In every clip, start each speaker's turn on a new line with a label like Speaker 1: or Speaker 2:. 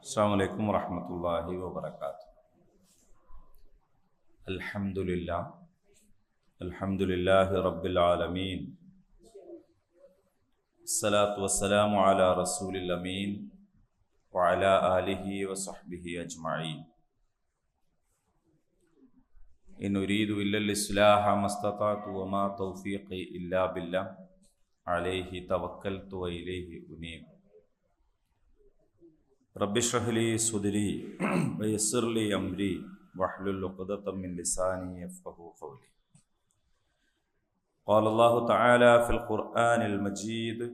Speaker 1: അസ്സലാമു അലൈക്കും വറഹ്മത്തുള്ളാഹി വബറകാതുഹു. അൽഹംദുലില്ലാഹി റബ്ബിൽ ആലമീൻ. അസ്സലാത്തു വസ്സലാമു അലാ റസൂലിൽ അമീൻ വഅലാ ആലിഹി വസഹ്ബിഹി അജ്മഈൻ. ഇൻ ഉരീദു ഇല്ലൽ ഇസ്ലാഹ മസ്തതഅതു വമാ തൗഫീഖി ഇല്ലാ ബില്ലാഹ് അലൈഹി തവക്കൽതു വഇലൈഹി ഉനീബ്. റബ്ബി ഇശ്റഹ് ലി സുദ്രി വയസ്സിർ ലി അംരി വഹ്ലുൽ ഉഖ്ദതം മിൻ ലിസാനി യഫ്ഖഹു ഖൗലി. ഖാല അല്ലാഹു തആല ഫിൽ ഖുർആനിൽ മജീദ്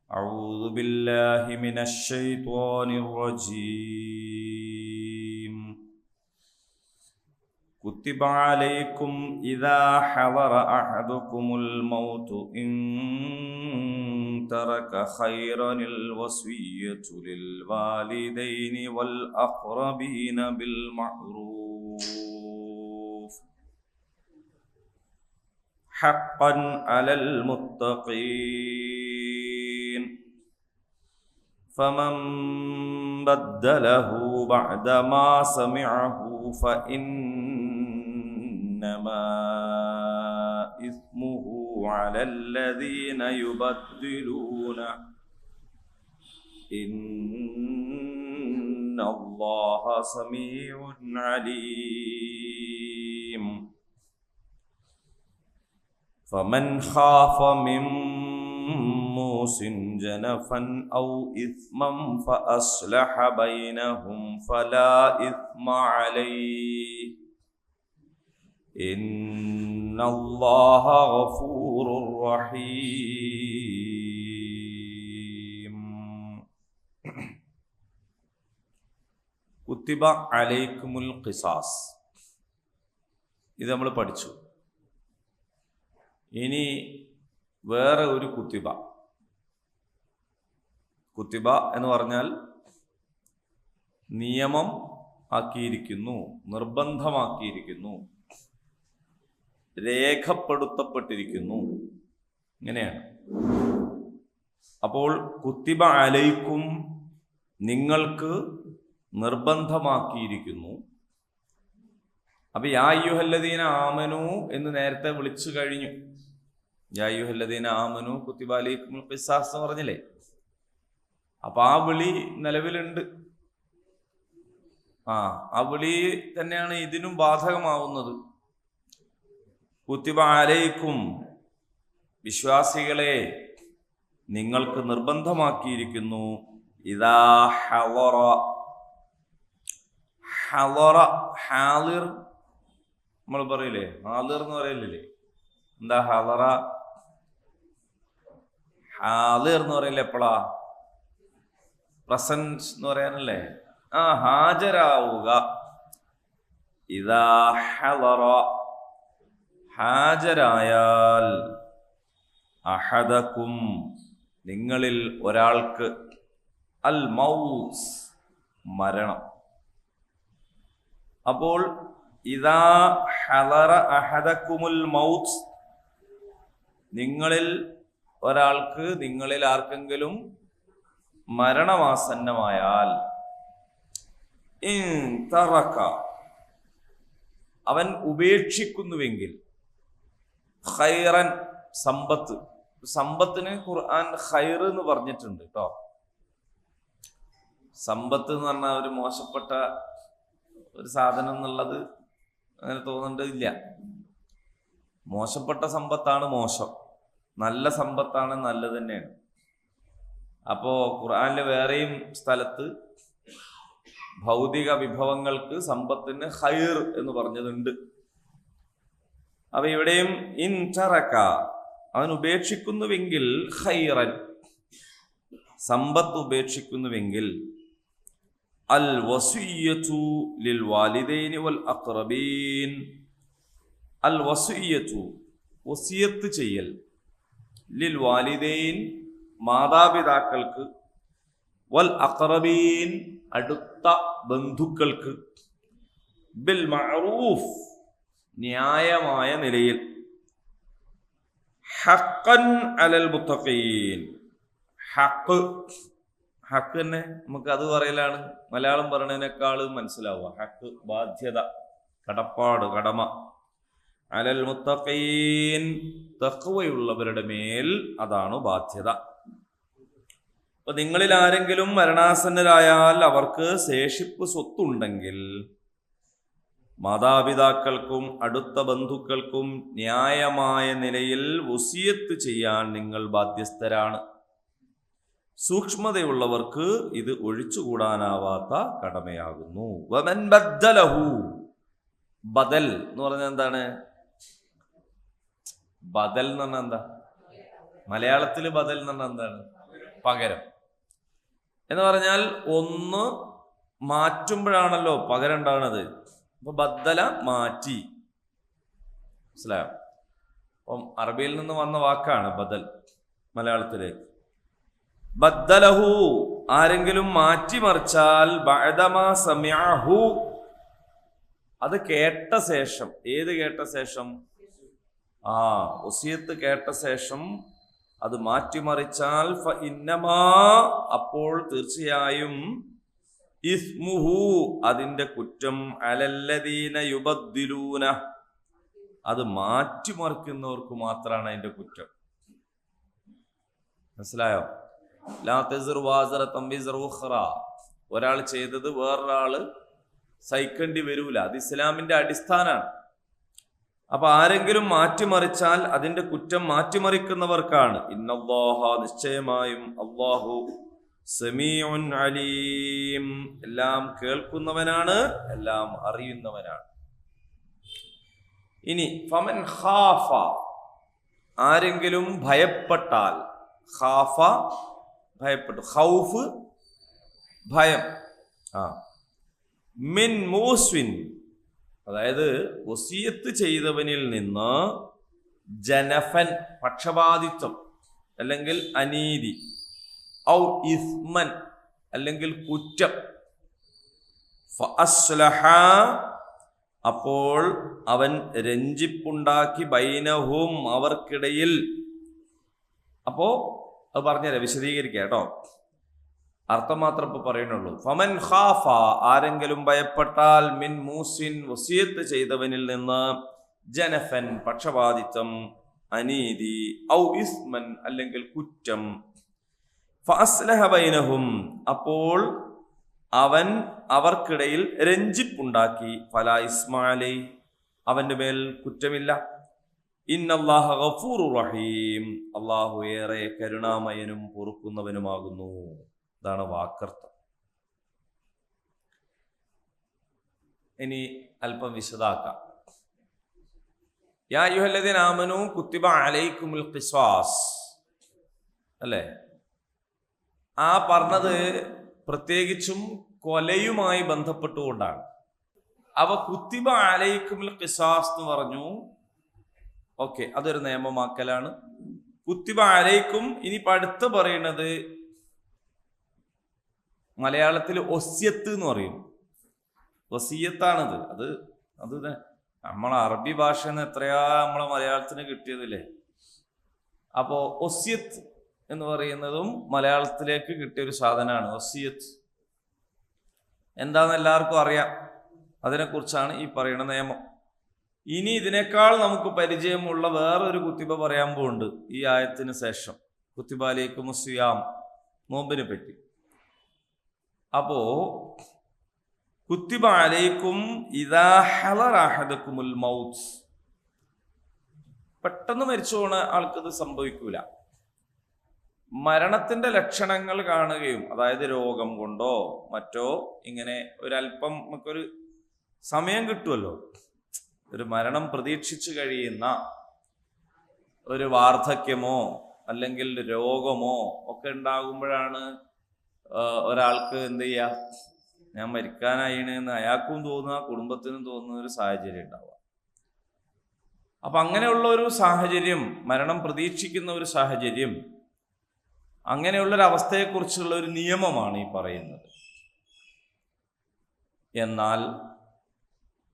Speaker 1: അഊദു ബില്ലാഹി മിനശ് ശൈത്വാനിർ റജീം. കുത്തിബ അലൈക്കും ഇദാ ഹദറ അഹദുകുമുൽ മൗതു ഇൻ തറക ഖൈറനിൽ വസിയ്യതു ലിൽ വാലിദൈനി വൽ അഖ്റബീന ബിൽ മഅറൂഫ് ഹഖ്ഖൻ അലൽ മുത്തഖീൻ. ഫമൻ ബദ്ദലഹു ബഅദ മാ സമിഅഹു ഫഇന്നമാ ഇസ്മുഹു അലല്ലദീന യുബദ്ദിലൂന ഇന്നല്ലാഹ സമീഉൻ അലീം. ഫമൻ ഖാഫ മിൻ മൂസിൻ ജനഫൻ ഔ ഇസ്മൻ ഫഅസ്ലഹ ബൈനഹും ഫലാ ഇസ്മ അലൈഹി ഇന്നല്ലാഹ ഗഫൂറുർ റഹീം. കുത്തിബ അലൈക്കുമുൽ ഖിസാസ്, ഇത് നമ്മൾ പഠിച്ചു. ഇനി വേറെ ഒരു കുത്തിബ. കുത്തിബ എന്ന് പറഞ്ഞാൽ നിയമം ആക്കിയിരിക്കുന്നു, നിർബന്ധമാക്കിയിരിക്കുന്നു, രേഖപ്പെടുത്തപ്പെട്ടിരിക്കുന്നു, ഇങ്ങനെയാണ്. അപ്പോൾ കുത്തിബ അലൈക്കും, നിങ്ങൾക്ക് നിർബന്ധമാക്കിയിരിക്കുന്നു. അപ്പൊ യാ അയ്യുഹല്ലദീന ആമനു എന്ന് നേരത്തെ വിളിച്ചു കഴിഞ്ഞു. യാ അയ്യുഹല്ലദീന ആമനു കുത്തിബ അലൈക്കുമുൽ ഖിസാസ് എന്ന് പറഞ്ഞില്ലേ? അപ്പൊ ആ വിളി നിലവിലുണ്ട്. ആ വിളി തന്നെയാണ് ഇതിനും ബാധകമാവുന്നത്. കുത്തിബ അലൈക്കും, വിശ്വാസികളെ നിങ്ങൾക്ക് നിർബന്ധമാക്കിയിരിക്കുന്നു. ഇദാ ഹളറ, ഹളറ ഹാളിർ നമ്മൾ പറയില്ലേ, ഹാളിർ എന്ന് പറയില്ലേ? എന്താ ഹളറ? ഹാളിർ എന്ന് പറയില്ലേ എപ്പോഴാ? പ്രസന്റ് എന്ന് പറയാനല്ലേ? ഹാജരാവുക. ഇദാ ഹളറ, ഹാജരായാൽ, അഹദക്കും, നിങ്ങളിൽ ഒരാൾക്ക്, അൽ മൗസ്, മരണം. അപ്പോൾ ഇദാ ഹളറ അഹദക്കുമുൽ മൗത്ത്, നിങ്ങളിൽ ഒരാൾക്ക്, നിങ്ങളിൽ ആർക്കെങ്കിലും മരണമാസന്നമായാൽ, ഇൻ തറക, അവൻ ഉപേക്ഷിക്കുന്നുവെങ്കിൽ, ഖൈറൻ, സമ്പത്ത്. സമ്പത്തിന് ഖുർആൻ ഖൈർ എന്ന് പറഞ്ഞിട്ടുണ്ട് കേട്ടോ. സമ്പത്ത് എന്ന് പറഞ്ഞാൽ ഒരു മോശപ്പെട്ട ഒരു സാധനം എന്നുള്ളത് അങ്ങനെ തോന്നേണ്ടതില്ല. മോശപ്പെട്ട സമ്പത്താണ് മോശം, നല്ല സമ്പത്താണ് നല്ലത് തന്നെയാണ്. അപ്പോ ഖുർആനിൽ വേറെയും സ്ഥലത്ത് ഭൗതിക വിഭവങ്ങൾക്ക് സമ്പത്തിന് ഖൈർ എന്ന് പറഞ്ഞതുണ്ട്. അപ്പൊ ഇവിടെയും ഇൻ തറക, അവൻ ഉപേക്ഷിക്കുന്നുവെങ്കിൽ, ഖൈറൻ, സമ്പത്ത് ഉപേക്ഷിക്കുന്നുവെങ്കിൽ, അൽ വസിയ്യതു ലിൽ വാലിദൈനി വൽ അഖ്റബീൻ, അൽ വസിയ്യതു, വസിയത്ത് ചെയ്യൽ, ലിൽ വാലിദൈൻ, മാതാപിതാക്കൾക്ക്, വൽ അഖ്റബീൻ, അടുത്ത ബന്ധുക്കൾക്ക്, ബിൽ മഅറൂഫ്, ന്യായമായ നിലയിൽ, ഹഖ്ഖൻ അലൽ മുത്തഖീൻ, ഹഖ്, ഹക്ക് തന്നെ നമുക്ക് അത് പറയലാണ്, മലയാളം പറയണതിനേക്കാൾ മനസ്സിലാവുക. ഹക്ക് ബാധ്യത, കടപ്പാട്, കടമ. അലൽ മുത്തഖീൻ, തഖ്വയുള്ളവരുടെ മേൽ അതാണ് ബാധ്യത. അപ്പൊ നിങ്ങളിൽ ആരെങ്കിലും മരണാസന്നരായാൽ അവർക്ക് ശേഷിപ്പ് സ്വത്തുണ്ടെങ്കിൽ മാതാപിതാക്കൾക്കും അടുത്ത ബന്ധുക്കൾക്കും ന്യായമായ നിലയിൽ വസിയത്ത് ചെയ്യാൻ നിങ്ങൾ ബാധ്യസ്ഥരാണ്. സൂക്ഷ്മതയുള്ളവർക്ക് ഇത് ഒഴിച്ചുകൂടാനാവാത്ത കടമയാകുന്നു. വമൻ ബദ്ദലഹു, ബദൽ എന്ന് പറഞ്ഞാൽ എന്താണ്? ബദൽ എന്ന് പറഞ്ഞാൽ എന്താ? മലയാളത്തിൽ ബദൽ എന്ന് പറഞ്ഞാൽ എന്താണ്? പകരം എന്ന് പറഞ്ഞാൽ ഒന്ന് മാറ്റുമ്പോഴാണല്ലോ പകരം ഉണ്ടാകുന്നത്. അപ്പൊ ബദ്ദല, മാറ്റി. മനസ്സിലായോ? അപ്പം അറബിയിൽ നിന്ന് വന്ന വാക്കാണ് ബദൽ മലയാളത്തിലേക്ക്. ബദ്ദലഹു, ആരെങ്കിലും മാറ്റിമറിച്ചാൽ ബഅദമാ സമിഅഹു, അത് കേട്ട ശേഷം. ഏത് കേട്ട ശേഷം? വസിയത്ത് കേട്ട ശേഷം അത് മാറ്റിമറിച്ചാൽ ഫഇന്നമാ, അപ്പോൾ തീർച്ചയായും ഇസ്മുഹു, അതിന്റെ കുറ്റം അലല്ലദീന യുബദ്ദിലൂന, അത് മാറ്റിമറിക്കുന്നവർക്ക് മാത്രമാണ് അതിന്റെ കുറ്റം. മനസ്സിലായോ? ലാ തസിറു വാസിറത്തുൻ വിസ്റ ഉഖ്റ, ഒരാൾ ചെയ്തത് വേറൊരാള് സഹിക്കേണ്ടി വരൂല. അത് ഇസ്ലാമിന്റെ അടിസ്ഥാനാണ്. അപ്പൊ ആരെങ്കിലും മാറ്റിമറിച്ചാൽ അതിന്റെ കുറ്റം മാറ്റിമറിക്കുന്നവർക്കാണ്. ഇന്നല്ലാഹ, നിശ്ചയമായും അല്ലാഹു സമീഉൻ അലീം, എല്ലാം കേൾക്കുന്നവനാണ്, എല്ലാം അറിയുന്നവനാണ്. ഇനി ഫമൻ ഖാഫ, ആരെങ്കിലും ഭയപ്പെട്ടാൽ. ഖാഫ, ഭയപ്പെട്ടു. ഖൗഫ്, ഭയം. മിൻ മൂസ്വിൻ, അതായത് വസിയത്ത് ചെയ്തവനിൽ നിന്ന് ജനഫൻ, പക്ഷപാതിത്വം അല്ലെങ്കിൽ അനീതി, ഔ ഇസ്മൻ, അല്ലെങ്കിൽ കുറ്റം. ഫഅസ്ലഹ, അപ്പോൾ അവൻ രഞ്ജിപ്പുണ്ടാക്കി, ബൈനഹും, അവർക്കിടയിൽ. അപ്പോ അത് പറഞ്ഞുതരാം, വിശദീകരിക്കാം കേട്ടോ. അർത്ഥം മാത്രം ഇപ്പൊ പറയുന്നുള്ളൂ. ഫമൻ ഖാഫ, ആരെങ്കിലും ഭയപ്പെട്ടാൽ, മിൻ മൂസിൻ, വസിയത്ത് ചെയ്തവനിൽ നിന്ന്, ജനഫൻ, പക്ഷപാതിത്വം, അനീതി, ഔ ഇസ്മൻ, അല്ലെങ്കിൽ കുറ്റം. ഫഅസ്ലഹ ബൈനഹും, അപ്പോൾ അവൻ അവർക്കിടയിൽ രഞ്ജിപ്പുണ്ടാക്കി. ഫലാ ഇസ്മ അലൈഹി, അവന്റെ മേൽ കുറ്റമില്ല. ഇന്നല്ലാഹ ഗഫൂറുർ റഹീം, അല്ലാഹു ഏറെ കരുണാമയനും പൊറുക്കുന്നവനുമാകുന്നു. ഇതാണ് വാക്കർത്ഥം. ഇനി അല്പം വിശദാക്കാം. യാ അയ്യുഹല്ലദീന ആമനൂ കുത്തിബ അലൈക്കുമുൽ ഖിസാസ്, അല്ലേ? ആ പറഞ്ഞത് പ്രത്യേകിച്ചും കൊലയുമായി ബന്ധപ്പെട്ടുകൊണ്ടാണ്. അവ കുത്തിബ അലൈക്കുമുൽ ഖിസാസ് എന്ന് പറഞ്ഞു. ഓക്കെ, അതൊരു നിയമമാക്കലാണ്. കുത്തിബ അലൈക്കും, ഇനി അടുത്ത് പറയുന്നത് മലയാളത്തിൽ ഒസ്യത്ത് എന്ന് പറയും. വസിയത്താണത്. അത് നമ്മളെ അറബി ഭാഷ എത്രയാ നമ്മളെ മലയാളത്തിന് കിട്ടിയതില്ലേ. അപ്പോ ഒസ്യത്ത് എന്ന് പറയുന്നതും മലയാളത്തിലേക്ക് കിട്ടിയൊരു സാധനമാണ്. വസിയത്ത് എന്താന്ന് എല്ലാവർക്കും അറിയാം. അതിനെക്കുറിച്ചാണ് ഈ പറയുന്ന നിയമം. ഇനി ഇതിനേക്കാൾ നമുക്ക് പരിചയമുള്ള വേറൊരു കുത്തിബ പറയാൻ പോകുന്നുണ്ട് ഈ ആയത്തിന് ശേഷം. കുത്തിബ അലൈക്കുമുസ് സിയാം, നോമ്പിനെ പറ്റി. അപ്പോ കുത്തിബ അലൈക്കും ഇദാ ഹളറ അഹദകുമുൽ മൗത്ത്, പെട്ടെന്ന് മരിച്ചു പോണ ആൾക്കത് സംഭവിക്കൂല. മരണത്തിന്റെ ലക്ഷണങ്ങൾ കാണുകയും, അതായത് രോഗം കൊണ്ടോ മറ്റോ, ഇങ്ങനെ ഒരല്പം നമുക്കൊരു സമയം കിട്ടുമല്ലോ, ഒരു മരണം പ്രതീക്ഷിച്ചു കഴിയുന്ന ഒരു വാർദ്ധക്യമോ അല്ലെങ്കിൽ രോഗമോ ഒക്കെ ഉണ്ടാകുമ്പോഴാണ് ഒരാൾക്ക് എന്ത് ചെയ്യുക, ഞാൻ മരിക്കാനായിന്ന് അയാൾക്കും തോന്നുക, കുടുംബത്തിനും തോന്നുന്ന ഒരു സാഹചര്യം ഉണ്ടാവുക. അപ്പൊ അങ്ങനെയുള്ള ഒരു സാഹചര്യം, മരണം പ്രതീക്ഷിക്കുന്ന ഒരു സാഹചര്യം, അങ്ങനെയുള്ളൊരവസ്ഥയെക്കുറിച്ചുള്ള ഒരു നിയമമാണ് ഈ പറയുന്നത്. എന്നാൽ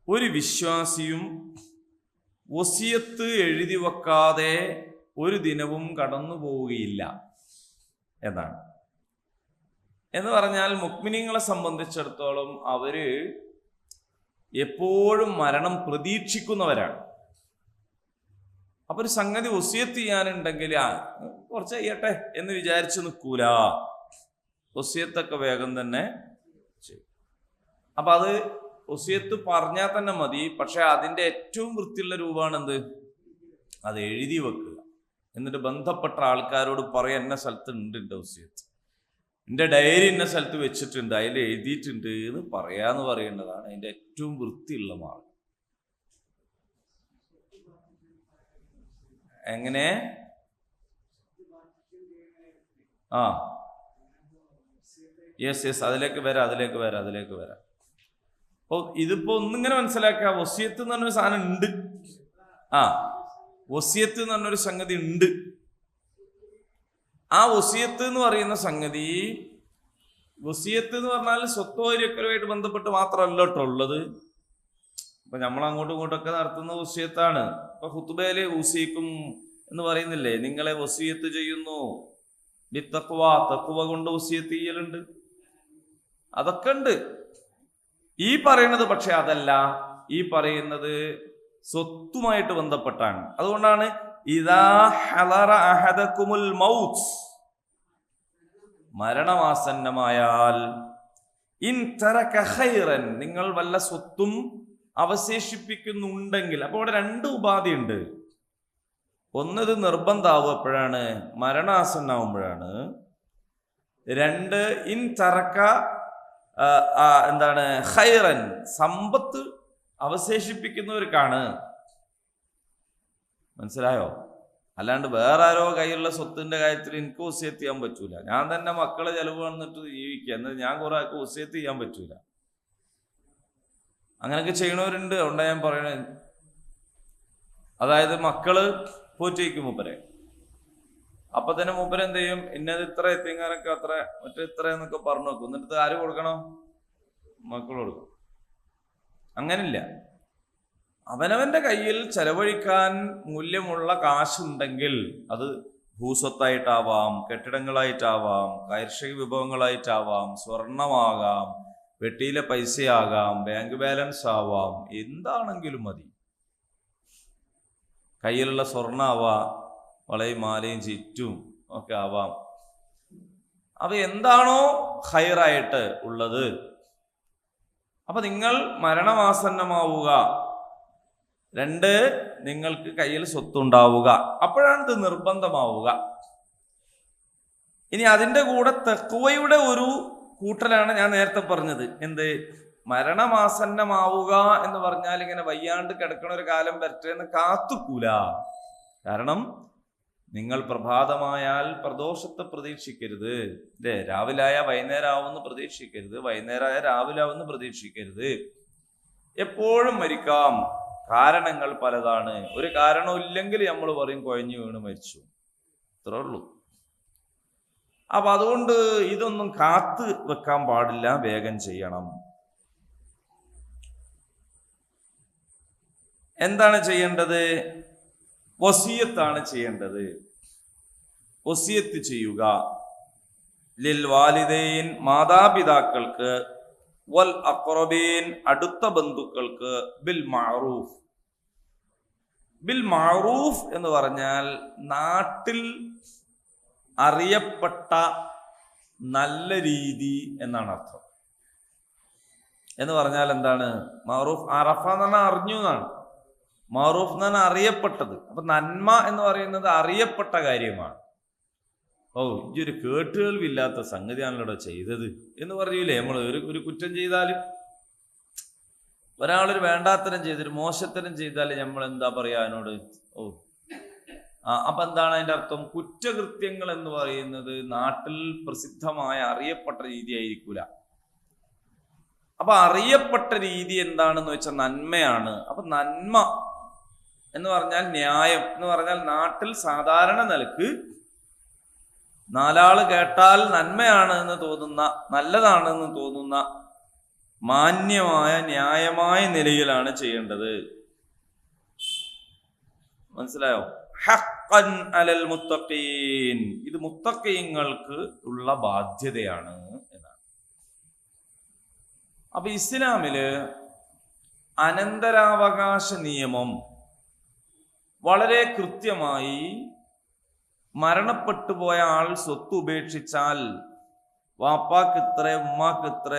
Speaker 1: ഒരു വിശ്വാസിയും വസിയത്ത് എഴുതി വെക്കാതെ ഒരു ദിനവും കടന്നു പോവുകയില്ല എന്നാണ്. എന്ന് പറഞ്ഞാൽ മുഅ്മിനീങ്ങളെ സംബന്ധിച്ചിടത്തോളം അവര് എപ്പോഴും മരണം പ്രതീക്ഷിക്കുന്നവരാണ്. അപ്പൊ ഒരു സംഗതി വസിയത്ത് ചെയ്യാനുണ്ടെങ്കിൽ കുറച്ച് ചെയ്യട്ടെ എന്ന് വിചാരിച്ചു നിൽക്കൂല, വസിയത്തൊക്കെ വേഗം തന്നെ ചെയ്യും. അപ്പൊ അത് വസിയത്ത് പറഞ്ഞാൽ തന്നെ മതി. പക്ഷെ അതിന്റെ ഏറ്റവും വൃത്തിയുള്ള രൂപമാണ് എന്ത്? അത് എഴുതി വെക്കുക. എന്നിട്ട് ബന്ധപ്പെട്ട ആൾക്കാരോട് പറയാം, എന്ന സ്ഥലത്ത് ഉണ്ട് എൻ്റെ വസിയത്ത്, എൻ്റെ ഡയറി ഇന്ന സ്ഥലത്ത് വെച്ചിട്ടുണ്ട്, അതിൽ എഴുതിയിട്ടുണ്ട് എന്ന് പറയാന്ന് പറയേണ്ടതാണ് അതിൻ്റെ ഏറ്റവും വൃത്തിയുള്ള മാർഗം. എങ്ങനെ? യെസ്, അതിലേക്ക് വരാം. അപ്പോൾ ഇതിപ്പോ ഒന്നിങ്ങനെ മനസ്സിലാക്കുക, വസിയത്ത് എന്ന് പറഞ്ഞൊരു സാധനം ഉണ്ട്. വസിയത്ത് എന്ന് പറഞ്ഞൊരു സംഗതി ഉണ്ട്. ആ വസിയത്ത് എന്ന് പറയുന്ന സംഗതി, വസിയത്ത് എന്ന് പറഞ്ഞാൽ സ്വത്വര്യക്കരുമായിട്ട് ബന്ധപ്പെട്ട് മാത്രമല്ല കേട്ടോ ഉള്ളത്. ഇപ്പൊ നമ്മൾ അങ്ങോട്ടും ഇങ്ങോട്ടൊക്കെ നടത്തുന്ന വസിയത്താണ്. ഇപ്പൊ ഖുത്ബയിലെ ഊസിക്കും എന്ന് പറയുന്നില്ലേ, നിങ്ങളെ വസിയത്ത് ചെയ്യുന്നു ബിത്തഖ്വ, തഖ്വ കൊണ്ട് വസിയത്ത് ചെയ്യലുണ്ട്, അതൊക്കെ ഉണ്ട്. ഈ പറയുന്നത് പക്ഷെ അതല്ല, ഈ പറയുന്നത് സ്വത്തുമായിട്ട് ബന്ധപ്പെട്ടാണ്. അതുകൊണ്ടാണ് ഇദാ ഹളറ അഹദകുമുൽ മൗത്ത്, മരണമാസന്നമായാൽ, ഇൻ തറക ഖൈറൻ, നിങ്ങൾ വല്ല സ്വത്തും അവശേഷിപ്പിക്കുന്നുണ്ടെങ്കിൽ. അപ്പോൾ ഇവിടെ രണ്ട് ഉപാധിയുണ്ട്. ഒന്ന്, ഇത് നിർബന്ധമാവും എപ്പോഴാണ്? മരണാസന്നാവുമ്പോഴാണ്. രണ്ട്, ഇൻ തറക എന്താണ് ഖൈറൻ, സമ്പത്ത് അവശേഷിപ്പിക്കുന്നവർക്കാണ്. മനസ്സിലായോ? അല്ലാണ്ട് വേറെ ആരോ കയ്യിലുള്ള സ്വത്തിന്റെ കാര്യത്തിൽ എനിക്ക് വസിയത്ത് ചെയ്യാൻ പറ്റൂല. ഞാൻ തന്നെ മക്കളെ ചെലവ് വന്നിട്ട് ജീവിക്കുക, എന്നിട്ട് ഞാൻ കുറെ ആൾക്ക് വസിയത്ത് ചെയ്യാൻ പറ്റൂല. അങ്ങനെയൊക്കെ ചെയ്യണവരുണ്ട്. അതുകൊണ്ടാണ് ഞാൻ പറയണത്. അതായത് മക്കള് പോറ്റിക്കും മൂപ്പരെ, അപ്പൊ തന്നെ മൂപ്പര് എന്ത് ചെയ്യും? ഇന്നത് ഇത്ര എത്തിങ്ങാനൊക്കെ അത്ര മറ്റേ ഇത്ര എന്നൊക്കെ പറഞ്ഞു വെക്കും. എന്നിട്ട് ആര് കൊടുക്കണം? മക്കൾ കൊടുക്കും. അങ്ങനില്ല. അവനവന്റെ കയ്യിൽ ചെലവഴിക്കാൻ മൂല്യമുള്ള കാശുണ്ടെങ്കിൽ അത് ഭൂസ്വത്തായിട്ടാവാം, കെട്ടിടങ്ങളായിട്ടാവാം, കാർഷിക വിഭവങ്ങളായിട്ടാവാം, സ്വർണമാകാം, വെട്ടിയിലെ പൈസയാകാം, ബാങ്ക് ബാലൻസ് ആവാം, എന്താണെങ്കിലും മതി. കയ്യിലുള്ള സ്വർണ്ണാവാം, വളയും മാലയും ചുറ്റും ഒക്കെ ആവാം. അപ്പൊ എന്താണോ ഖൈറായിട്ട് ഉള്ളത്, അപ്പൊ നിങ്ങൾ മരണമാസന്നമാവുക. രണ്ട്, നിങ്ങൾക്ക് കയ്യിൽ സ്വത്തുണ്ടാവുക. അപ്പോഴാണ് ഇത് നിർബന്ധമാവുക. ഇനി അതിൻ്റെ കൂടെ തഖ്വയുടെ ഒരു കൂട്ടലാണ് ഞാൻ നേരത്തെ പറഞ്ഞത്. എന്ത്? മരണമാസന്നമാവുക എന്ന് പറഞ്ഞാൽ ഇങ്ങനെ വയ്യാണ്ട് കിടക്കണ ഒരു കാലം വരട്ടെന്ന് കാത്തുക്കൂല. കാരണം നിങ്ങൾ പ്രഭാതമായാൽ പ്രദോഷത്തെ പ്രതീക്ഷിക്കരുത്, അല്ലേ? രാവിലായ വൈകുന്നേരം ആവുമെന്ന് പ്രതീക്ഷിക്കരുത്, വൈകുന്നേരമായ രാവിലെ ആവുമെന്ന് പ്രതീക്ഷിക്കരുത്. എപ്പോഴും മരിക്കാം. കാരണങ്ങൾ പലതാണ്. ഒരു കാരണവും ഇല്ലെങ്കിൽ നമ്മൾ പറയും കുഴഞ്ഞു വീണ് മരിച്ചു, ഇത്രേ ഉള്ളൂ. അപ്പൊ അതുകൊണ്ട് ഇതൊന്നും കാത്ത് വെക്കാൻ പാടില്ല, വേഗം ചെയ്യണം. എന്താണ് ചെയ്യേണ്ടത്? വസിയത്താണ് ചെയ്യേണ്ടത്. വസിയത്ത് ചെയ്യുക. ലിൽ വാലിദൈൻ, മാതാപിതാക്കൾക്ക്, വൽ അഖ്റബീൻ, അടുത്ത ബന്ധുക്കൾക്ക്, ബിൽ മഅറൂഫ്. ബിൽ മഅറൂഫ് എന്ന് പറഞ്ഞാൽ നാട്ടിൽ അറിയപ്പെട്ട നല്ല രീതി എന്നാണ് അർത്ഥം. എന്ന് പറഞ്ഞാൽ എന്താണ് മഅറൂഫ്? അറഫ എന്ന് പറഞ്ഞാൽ അറിഞ്ഞു എന്നാണ്. മഅറൂഫ് എന്ന് പറഞ്ഞാൽ അറിയപ്പെട്ടത്. അപ്പൊ നന്മ എന്ന് പറയുന്നത് അറിയപ്പെട്ട കാര്യമാണ്. ഓ, ഈ ഒരു കേട്ടുകേൾവില്ലാത്ത സംഗതിയാണല്ലോ ചെയ്തത് എന്ന് പറയൂലേ നമ്മൾ? ഒരു കുറ്റം ചെയ്താൽ, ഒരാളൊരു വേണ്ടാത്തരം ചെയ്തൊരു മോശത്തരം ചെയ്താൽ നമ്മൾ എന്താ പറയാ അതിനോട്? ഓ, അപ്പൊ എന്താണ് അതിന്റെ അർത്ഥം? കുറ്റകൃത്യങ്ങൾ എന്ന് പറയുന്നത് നാട്ടിൽ പ്രസിദ്ധമായ അറിയപ്പെട്ട രീതി ആയിരിക്കൂല. അപ്പൊ അറിയപ്പെട്ട രീതി എന്താണെന്ന് വെച്ചാൽ നന്മയാണ്. അപ്പൊ നന്മ എന്ന് പറഞ്ഞാൽ ന്യായം എന്ന് പറഞ്ഞാൽ നാട്ടിൽ സാധാരണ നിലക്ക് നാലാള് കേട്ടാൽ നന്മയാണ് എന്ന് തോന്നുന്ന, നല്ലതാണെന്ന് തോന്നുന്ന മാന്യമായ ന്യായമായ നിലയിലാണ് ചെയ്യേണ്ടത്. മനസ്സിലായോ? ഹഖ്ഖൻ അലൽ മുത്തഖീൻ, ഇത് മുത്തഖീങ്ങൾക്ക് ഉള്ള ബാധ്യതയാണ് എന്നാണ്. അപ്പൊ ഇസ്ലാമില് അനന്തരാവകാശ നിയമം വളരെ കൃത്യമായി മരണപ്പെട്ടു പോയ ആൾ സ്വത്ത് ഉപേക്ഷിച്ചാൽ വാപ്പാക്ക് ഇത്ര, ഉമ്മാക്ക് ഇത്ര,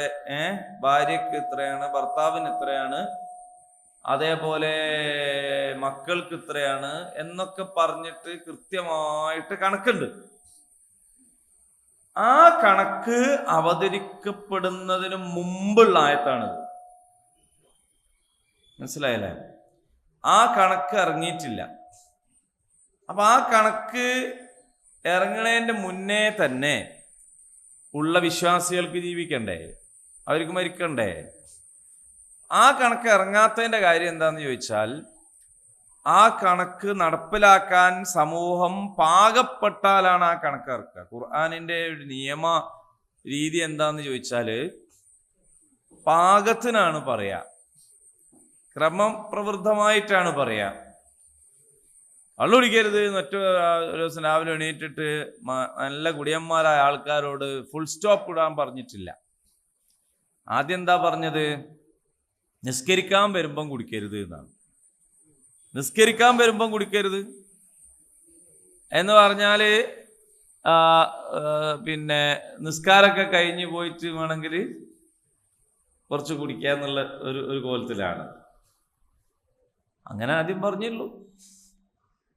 Speaker 1: ഭാര്യക്ക് ഇത്രയാണ്, ഭർത്താവിന് ഇത്രയാണ്, അതേപോലെ മക്കൾക്ക് ഇത്രയാണ് എന്നൊക്കെ പറഞ്ഞിട്ട് കൃത്യമായിട്ട് കണക്കുണ്ട്. ആ കണക്ക് അവതരിക്കപ്പെടുന്നതിന് മുമ്പുള്ള ആയത്താണിത്. മനസ്സിലായല്ലേ? ആ കണക്ക് ഇറങ്ങിയിട്ടില്ല. അപ്പൊ ആ കണക്ക് ഇറങ്ങണേന്റെ മുന്നേ തന്നെ ഉള്ള വിശ്വാസികൾക്ക് ജീവിക്കണ്ടേ, അവർക്ക് മരിക്കണ്ടേ? ആ കണക്ക് ഇറങ്ങാത്തതിന്റെ കാര്യം എന്താന്ന് ചോദിച്ചാൽ, ആ കണക്ക് നടപ്പിലാക്കാൻ സമൂഹം പാകപ്പെട്ടാലാണ് ആ കണക്ക് ഇറക്കുക. ഖുർആനിന്റെ ഒരു നിയമ രീതി എന്താന്ന് ചോദിച്ചാല് പാകത്തിനാണ് പറയാ, ക്രമപ്രവൃത്തമായിട്ടാണ് പറയാ. കള്ളുടിക്കരുത്, മറ്റു ഒരു ദിവസം രാവിലെ എണീറ്റിട്ട് നല്ല കുടിയന്മാരായ ആൾക്കാരോട് ഫുൾ സ്റ്റോപ്പ് ഇടാൻ പറഞ്ഞിട്ടില്ല. ആദ്യം എന്താ പറഞ്ഞത്? നിസ്കരിക്കാൻ വരുമ്പം കുടിക്കരുത് എന്നാണ്. നിസ്കരിക്കാൻ വരുമ്പം കുടിക്കരുത് എന്ന് പറഞ്ഞാല് പിന്നെ നിസ്കാരമൊക്കെ കഴിഞ്ഞ് പോയിട്ട് വേണമെങ്കിൽ കുറച്ച് കുടിക്കാന്നുള്ള ഒരു കോലത്തിലാണ്. അങ്ങനെ ആദ്യം പറഞ്ഞുള്ളൂ.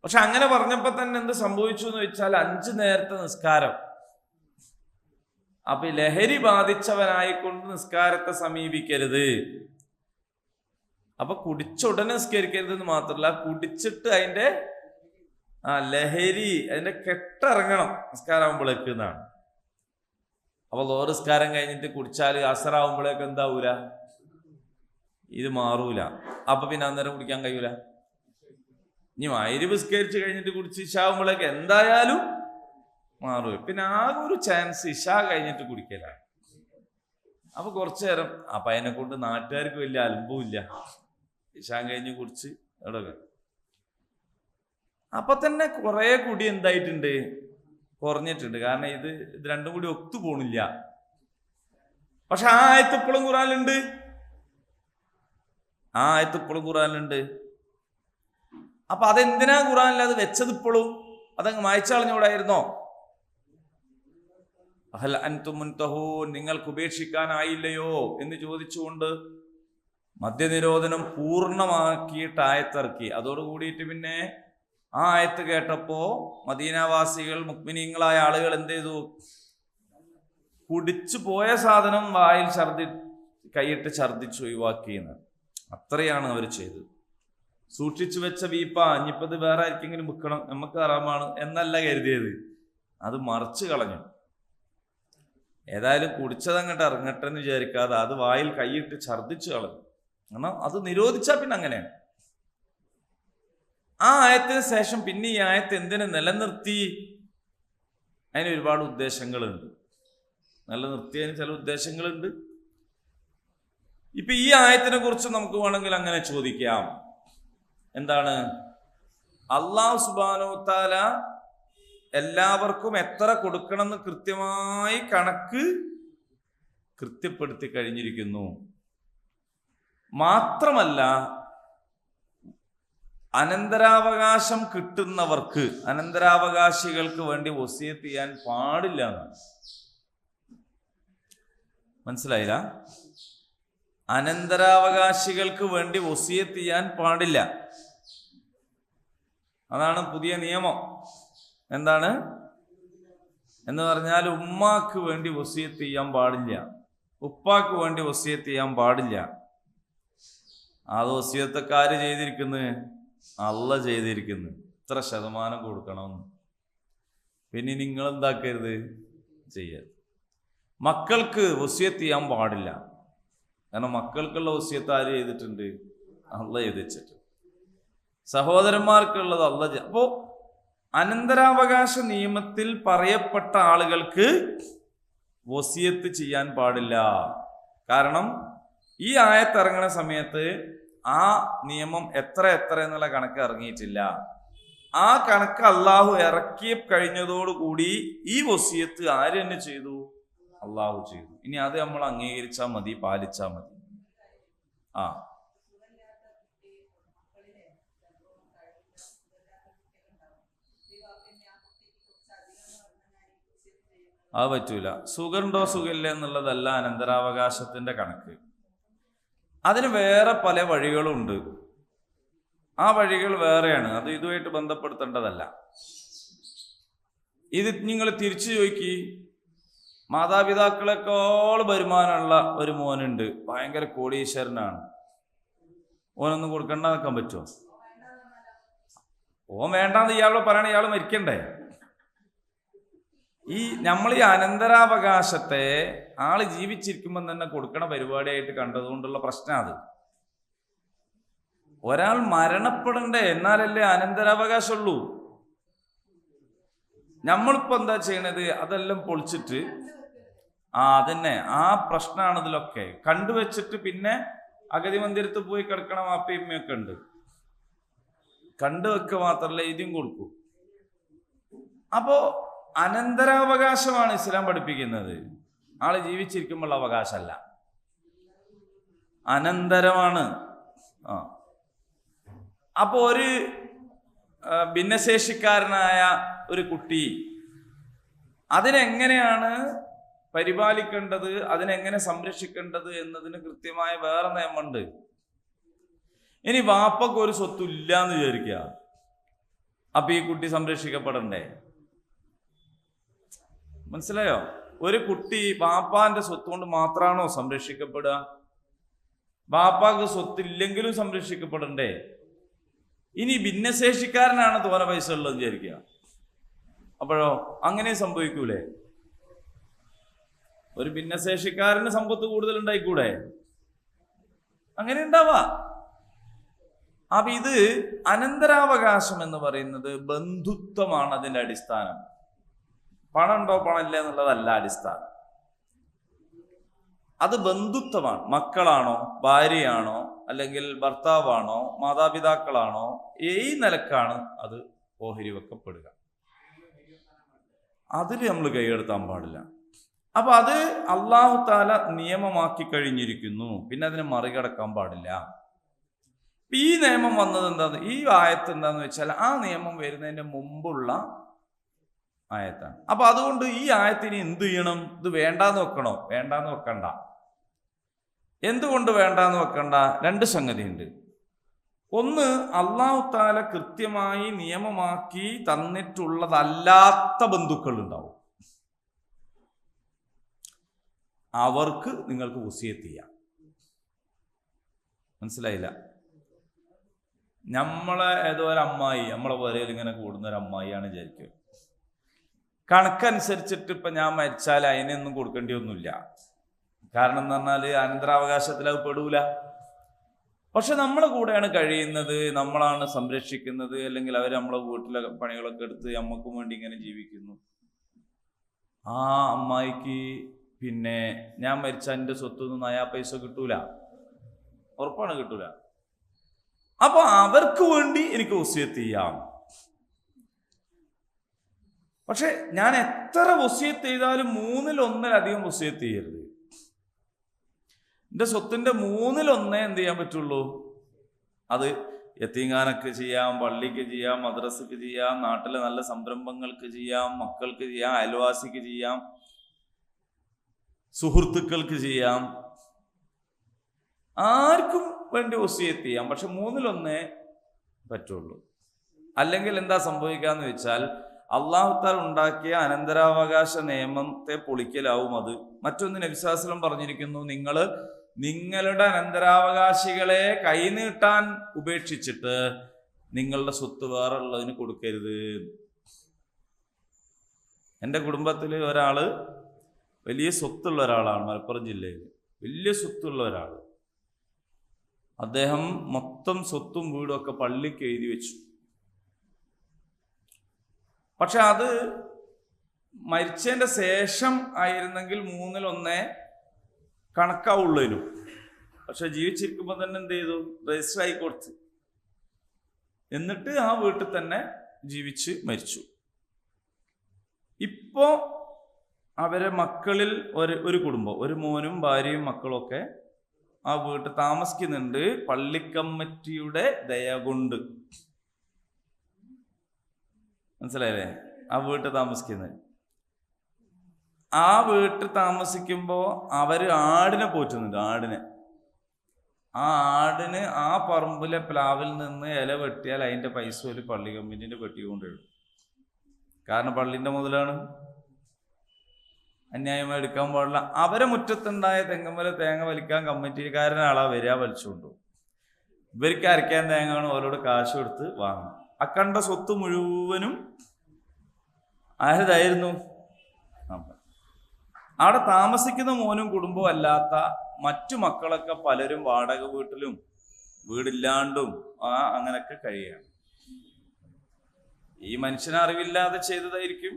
Speaker 1: പക്ഷെ അങ്ങനെ പറഞ്ഞപ്പോ തന്നെ എന്ത് സംഭവിച്ചു എന്ന് വെച്ചാൽ 5 നേരത്തെ നിസ്കാരം. അപ്പൊ ലഹരി ബാധിച്ചവനായിക്കൊണ്ട് നിസ്കാരത്തെ സമീപിക്കരുത്. അപ്പൊ കുടിച്ചുടനെ നിസ്കരിക്കരുത് എന്ന് മാത്രമല്ല, കുടിച്ചിട്ട് അതിന്റെ ലഹരി, അതിന്റെ കെട്ടിറങ്ങണം നിസ്കാരാകുമ്പോഴേക്ക് എന്നാണ്. അപ്പൊ നിസ്കാരം കഴിഞ്ഞിട്ട് കുടിച്ചാൽ അസറാവുമ്പോഴേക്ക് എന്താവൂല, ഇത് മാറൂല. അപ്പൊ പിന്നെ അന്നേരം കുടിക്കാൻ കഴിയൂല. ഇനി മഗ്‌രിബ് നിസ്കരിച്ച് കഴിഞ്ഞിട്ട് കുടിച്ച് ഇശാവുമ്പോഴേക്ക് എന്തായാലും മാറും. പിന്നെ ആകെ ഒരു ചാൻസ് ഇശാ കഴിഞ്ഞിട്ട് കുടിക്കലാണ്. അപ്പൊ കുറച്ചു നേരം അപ്പൊ അതിനെ കൊണ്ട് നാട്ടുകാർക്ക് വലിയ അലമ്പുമില്ല, ഇശാ കഴിഞ്ഞ് കുടിച്ച് എവിടെ. അപ്പൊ തന്നെ കുറെ കുടി എന്തായിട്ടുണ്ട്, കുറഞ്ഞിട്ടുണ്ട്. കാരണം ഇത് രണ്ടും കൂടി ഒത്തു പോണില്ല. പക്ഷെ ആ ആയത്ത് ഇപ്പോഴും ഖുർആനിലുണ്ട്, ആ ആയത്ത് ഇപ്പോഴും ഖുർആനിലുണ്ട്. അപ്പൊ അതെന്തിനാ ഖുർആനിൽ അത് വെച്ചത്? ഇപ്പോഴും അതങ്ങ് മായ്ച്ചളഞ്ഞൂടായിരുന്നോ? ഹൽ അൻതും മുൻതഹൂൻ, നിങ്ങൾക്ക് ഉപേക്ഷിക്കാനായില്ലയോ എന്ന് ചോദിച്ചുകൊണ്ട് മദ്യനിരോധനം പൂർണ്ണമാക്കിയിട്ട് ആയത്തിറക്കി. അതോടുകൂടിയിട്ട് പിന്നെ ആ ആയത്ത് കേട്ടപ്പോ മദീനാവാസികൾ, മുഅ്മിനീങ്ങളായ ആളുകൾ എന്ത് ചെയ്തു? കുടിച്ചു പോയ സാധനം വായിൽ കൈയിട്ട് ഛർദിച്ചു ഒഴിവാക്കിയെന്ന്. അത്രയാണ് അവർ ചെയ്തത്. സൂക്ഷിച്ചു വെച്ച വീപ്പ ഇനിയിപ്പത് വേറെ ആർക്കെങ്കിലും വിൽക്കണം, നമുക്ക് ഹറാമാണ് എന്നല്ല കരുതിയത്, അത് മറിച്ച് കളഞ്ഞു. ഏതായാലും കുടിച്ചതങ്ങോട്ട് ഇറങ്ങട്ടെ എന്ന് വിചാരിക്കാതെ അത് വായിൽ കൈയിട്ട് ഛർദിച്ചു കളഞ്ഞു. കാരണം അത് നിരോധിച്ചാൽ പിന്നെ അങ്ങനെയാണ്. ആ ആയത്തിന് ശേഷം പിന്നെ ഈ ആയത്ത് എന്തിനെ നിലനിർത്തി? അതിന് ഒരുപാട് ഉദ്ദേശങ്ങളുണ്ട്. നിലനിർത്തിയതിന് ചില ഉദ്ദേശങ്ങളുണ്ട്. ഇപ്പൊ ഈ ആയത്തിനെ കുറിച്ച് നമുക്ക് വേണമെങ്കിൽ അങ്ങനെ ചോദിക്കാം. എന്താണ്? അല്ലാഹു സുബ്ഹാനഹു വ തആല എല്ലാവർക്കും എത്ര കൊടുക്കണമെന്ന് കൃത്യമായി കണക്ക് കൃത്യപ്പെടുത്തി കഴിഞ്ഞിരിക്കുന്നു. മാത്രമല്ല, അനന്തരാവകാശം കിട്ടുന്നവർക്ക്, അനന്തരാവകാശികൾക്ക് വേണ്ടി വസിയത്ത് ചെയ്യാൻ പാടില്ല എന്നാണ്. മനസ്സിലായില്ല? അനന്തരാവകാശികൾക്ക് വേണ്ടി വസിയത്ത് ചെയ്യാൻ പാടില്ല. അതാണ് പുതിയ നിയമം. എന്താണ് എന്ന് പറഞ്ഞാൽ, ഉമ്മാക്ക് വേണ്ടി വസിയത്ത് ചെയ്യാൻ പാടില്ല, ഉപ്പാക്ക് വേണ്ടി വസിയത്ത് ചെയ്യാൻ പാടില്ല. അത് വസിയത്തൊക്കെ ആര് ചെയ്തിരിക്കുന്നത്? അള്ളാഹ് ചെയ്തിരിക്കുന്നത്. ഇത്ര ശതമാനം കൊടുക്കണമെന്ന്. പിന്നെ നിങ്ങൾ എന്താക്കരുത്, ചെയ്യരുത്. മക്കൾക്ക് വസിയത്ത് ചെയ്യാൻ പാടില്ല. കാരണം മക്കൾക്കുള്ള വസിയത്ത് ആര് ചെയ്തിട്ടുണ്ട്? അള്ളാഹ് ചെയ്ത് വെച്ചിട്ട്. സഹോദരന്മാർക്കുള്ളത് അള്ളാഹ്. അപ്പോ അനന്തരാവകാശ നിയമത്തിൽ പറയപ്പെട്ട ആളുകൾക്ക് വസിയത്ത് ചെയ്യാൻ പാടില്ല. കാരണം ഈ ആയത്ത് ഇറങ്ങുന്ന സമയത്ത് ആ നിയമം എത്ര എന്നുള്ള കണക്ക് ഇറങ്ങിയിട്ടില്ല. ആ കണക്ക് അള്ളാഹു ഇറക്കി കഴിഞ്ഞതോടുകൂടി ഈ വസിയത്ത് ആര് തന്നെ ചെയ്തു? അള്ളാഹു ചെയ്തു. ഇനി അത് നമ്മൾ അംഗീകരിച്ചാൽ മതി, പാലിച്ചാൽ മതി. ആ അത് പറ്റൂല. സുഖമുണ്ടോ സുഖമില്ല എന്നുള്ളതല്ല അനന്തരാവകാശത്തിന്റെ കണക്ക്. അതിന് വേറെ പല വഴികളുണ്ട്. ആ വഴികൾ വേറെയാണ്. അത് ഇതുമായിട്ട് ബന്ധപ്പെടുത്തേണ്ടതല്ല. ഇത് നിങ്ങൾ തിരിച്ചു ചോദിക്കി, മാതാപിതാക്കളെക്കാൾ വരുമാനമുള്ള ഒരു മോനുണ്ട്, ഭയങ്കര കോടീശ്വരനാണ്, ഓനൊന്നും കൊടുക്കണ്ട നിൽക്കാൻ പറ്റുമോ? ഓൻ വേണ്ടാന്ന് ഇയാളോട് പറയണ, ഇയാൾ മരിക്കണ്ടേ? നമ്മൾ ഈ അനന്തരാവകാശത്തെ ആള് ജീവിച്ചിരിക്കുമ്പോൾ തന്നെ കൊടുക്കണ പരിപാടിയായിട്ട് കണ്ടതുകൊണ്ടുള്ള പ്രശ്നം അത്. ഒരാൾ മരണപ്പെടണ്ടേ, എന്നാലല്ലേ അനന്തരാവകാശമുള്ളൂ. നമ്മളിപ്പോ എന്താ ചെയ്യണത്? അതെല്ലാം പൊളിച്ചിട്ട് അതന്നെ ആ പ്രശ്നമാണ് ഇതിലൊക്കെ കണ്ടുവച്ചിട്ട് പിന്നെ അഗതി മന്ദിരത്ത് പോയി കിടക്കണ വാപ്പയമ്മയൊക്കെ ഉണ്ട്. കണ്ടുവെക്കുക മാത്രമല്ല ഇതും കൊടുക്കൂ. അപ്പോ അനന്തരാവകാശമാണ് ഇസ്ലാം പഠിപ്പിക്കുന്നത്. ആള് ജീവിച്ചിരിക്കുമ്പോൾ അവകാശമല്ല, അനന്തരമാണ്. അപ്പോ ഒരു ഭിന്നശേഷിക്കാരനായ ഒരു കുട്ടി, അതിനെങ്ങനെയാണ് പരിപാലിക്കേണ്ടത്, അതിനെങ്ങനെ സംരക്ഷിക്കേണ്ടത് എന്നതിന് കൃത്യമായ വേറെ നിയമമുണ്ട്. ഇനി വാപ്പക്ക് ഒരു സ്വത്തും ഇല്ല എന്ന് വിചാരിക്കുക, അപ്പൊ ഈ കുട്ടി സംരക്ഷിക്കപ്പെടണ്ടേ? മനസ്സിലായോ? ഒരു കുട്ടി വാപ്പാന്റെ സ്വത്ത് കൊണ്ട് മാത്രമാണോ സംരക്ഷിക്കപ്പെടുക? വാപ്പാക്ക് സ്വത്തില്ലെങ്കിലും സംരക്ഷിക്കപ്പെടണ്ടേ? ഇനി ഭിന്നശേഷിക്കാരനാണ് തോനെ പൈസ ഉള്ളത് വിചാരിക്കുക, അപ്പോഴോ അങ്ങനെ സംഭവിക്കൂലേ? ഒരു ഭിന്നശേഷിക്കാരന് സമ്പത്ത് കൂടുതൽ ഉണ്ടായിക്കൂടെ? അങ്ങനെ ഉണ്ടാവാ. അപ്പൊ ഇത് അനന്തരാവകാശം എന്ന് പറയുന്നത് ബന്ധുത്വമാണ് അതിന്റെ അടിസ്ഥാനം. പണം ഉണ്ടോ പണമില്ല എന്നുള്ളതല്ല അടിസ്ഥാനം. അത് ബന്ധുത്വമാണ്. മക്കളാണോ, ഭാര്യയാണോ, അല്ലെങ്കിൽ ഭർത്താവാണോ, മാതാപിതാക്കളാണോ, ഈ നിലക്കാണ് അത് ഓഹരി വെക്കപ്പെടുക. അതിൽ നമ്മൾ കൈയെടുത്താൻ പാടില്ല. അപ്പൊ അത് അല്ലാഹു തആല നിയമമാക്കി കഴിഞ്ഞിരിക്കുന്നു, പിന്നെ അതിനെ മറികടക്കാൻ പാടില്ല. ഈ നിയമം വന്നത് എന്താന്ന്, ഈ ആയത്ത് എന്താന്ന് വെച്ചാൽ ആ നിയമം വരുന്നതിന്റെ മുമ്പുള്ള ആയത്താണ്. അപ്പൊ അതുകൊണ്ട് ഈ ആയത്തിന് എന്ത് ചെയ്യണം? ഇത് വേണ്ടാന്ന് വെക്കണോ? വേണ്ടാന്ന് വെക്കണ്ട. എന്തുകൊണ്ട് വേണ്ടാന്ന് വെക്കണ്ട? രണ്ട് സംഗതിയുണ്ട്. ഒന്ന്, അല്ലാഹു തആല കൃത്യമായി നിയമമാക്കി തന്നിട്ടുള്ളതല്ലാത്ത ബന്ധുക്കൾ ഉണ്ടാവും, അവർക്ക് നിങ്ങൾക്ക് വസിയത്ത് ചെയ്യാം. മനസ്സിലായില്ല? നമ്മളെ ഏതോ ഒരു അമ്മായി, നമ്മളെ പുരയിൽ ഇങ്ങനെ കൂടുന്ന ഒരു അമ്മായിയാണ് വിചാരിക്കുക. കണക്കനുസരിച്ചിട്ട് ഇപ്പൊ ഞാൻ മരിച്ചാൽ അതിനൊന്നും കൊടുക്കേണ്ടി ഒന്നുമില്ല. കാരണം എന്ന് പറഞ്ഞാൽ അനന്തരാവകാശത്തിൽ അത് പെടൂല. പക്ഷെ നമ്മളെ കൂടെയാണ് കഴിയുന്നത്, നമ്മളാണ് സംരക്ഷിക്കുന്നത്, അല്ലെങ്കിൽ അവർ നമ്മളെ വീട്ടിലെ പണികളൊക്കെ എടുത്ത് നമ്മൾക്കും വേണ്ടി ഇങ്ങനെ ജീവിക്കുന്നു. ആ അമ്മായിക്ക് പിന്നെ ഞാൻ മരിച്ച എൻ്റെ സ്വത്തൊന്നും നയാ പൈസ കിട്ടൂല, ഉറപ്പാണ് കിട്ടൂല. അപ്പൊ അവർക്ക് വേണ്ടി എനിക്ക് വസിയത്ത് ചെയ്യാം. പക്ഷെ ഞാൻ എത്ര വസിയത്ത് ചെയ്താലും 1/3 വസിയത്ത് ചെയ്യരുത്. എൻ്റെ സ്വത്തിന്റെ 1/3 എന്ത് ചെയ്യാൻ പറ്റുള്ളൂ? അത് യതീംഖാനക്ക് ചെയ്യാം, പള്ളിക്ക് ചെയ്യാം, മദ്രസക്ക് ചെയ്യാം, നാട്ടിലെ നല്ല സംരംഭങ്ങൾക്ക് ചെയ്യാം, മക്കൾക്ക് ചെയ്യാം, അയൽവാസിക്ക് ചെയ്യാം, സുഹൃത്തുക്കൾക്ക് ചെയ്യാം, ആർക്കും വേണ്ടി വസിയത്ത് ചെയ്യാം. പക്ഷെ 1/3 പറ്റുള്ളൂ. അല്ലെങ്കിൽ എന്താ സംഭവിക്കാന്ന് വെച്ചാൽ അല്ലാഹു തആല ഉണ്ടാക്കിയ അനന്തരാവകാശ നിയമത്തെ പൊളിക്കലാവും അത്. മറ്റൊന്ന് നബി സല്ലല്ലാഹു അലൈഹി വസല്ലം പറഞ്ഞിരിക്കുന്നു, നിങ്ങളുടെ അനന്തരാവകാശികളെ കൈനീട്ടാൻ ഉപേക്ഷിച്ചിട്ട് നിങ്ങളുടെ സ്വത്ത് വേറെ ഉള്ളതിന് കൊടുക്കരുത്. എൻ്റെ കുടുംബത്തിൽ ഒരാള് വലിയ സ്വത്തുള്ള ഒരാളാണ്, മലപ്പുറം ജില്ലയിൽ വലിയ സ്വത്തുള്ള ഒരാൾ. അദ്ദേഹം മൊത്തം സ്വത്തും വീടും ഒക്കെ പള്ളിക്ക് എഴുതി വെച്ചു. പക്ഷെ അത് മരിച്ചതിന്റെ ശേഷം ആയിരുന്നെങ്കിൽ 1/3 കണക്കാവുള്ളതിനും. പക്ഷെ ജീവിച്ചിരിക്കുമ്പോൾ തന്നെ എന്ത് ചെയ്തു? രജിസ്റ്റർ ആയി കൊടുത്തു. എന്നിട്ട് ആ വീട്ടിൽ തന്നെ ജീവിച്ച് മരിച്ചു. ഇപ്പോ അവരെ മക്കളിൽ ഒരു കുടുംബം, ഒരു മോനും ഭാര്യയും മക്കളൊക്കെ ആ വീട്ടിൽ താമസിക്കുന്നുണ്ട്. പള്ളിക്കമ്മിറ്റിയുടെ ദയ കൊണ്ട്, മനസ്സിലായില്ലേ? ആ വീട്ടിൽ താമസിക്കുന്നത്. ആ വീട്ടിൽ താമസിക്കുമ്പോൾ അവര് ആടിനെ പോറ്റുന്നുണ്ട്. ആ ആടിന് ആ പറമ്പിലെ പ്ലാവിൽ നിന്ന് ഇല വെട്ടിയാൽ അതിന്റെ പൈസ ഒരു പള്ളി കമ്മിറ്റിന്റെ പെട്ടി കൊണ്ടിടും. കാരണം പള്ളിന്റെ മുതലാണ്, അന്യായമായി എടുക്കാൻ പാടില്ല. അവരെ മുറ്റത്തുണ്ടായ തെങ്ങുമല തേങ്ങ വലിക്കാൻ കമ്മിറ്റിക്കാരനാളാ വരിക, വലിച്ചുകൊണ്ടു. ഇവർക്ക് അരയ്ക്കാൻ തേങ്ങയാണ്, ഓരോട് കാശ് കൊടുത്ത് വാങ്ങും. അക്കണ്ട സ്വത്ത് മുഴുവനും ആരതായിരുന്നു? അവിടെ താമസിക്കുന്ന മോനും കുടുംബവും അല്ലാത്ത മറ്റു മക്കളൊക്കെ പലരും വാടക വീട്ടിലും വീടില്ലാണ്ടും അങ്ങനൊക്കെ കഴിയുകയാണ്. ഈ മനുഷ്യനെ അറിവില്ലാതെ ചെയ്തതായിരിക്കും.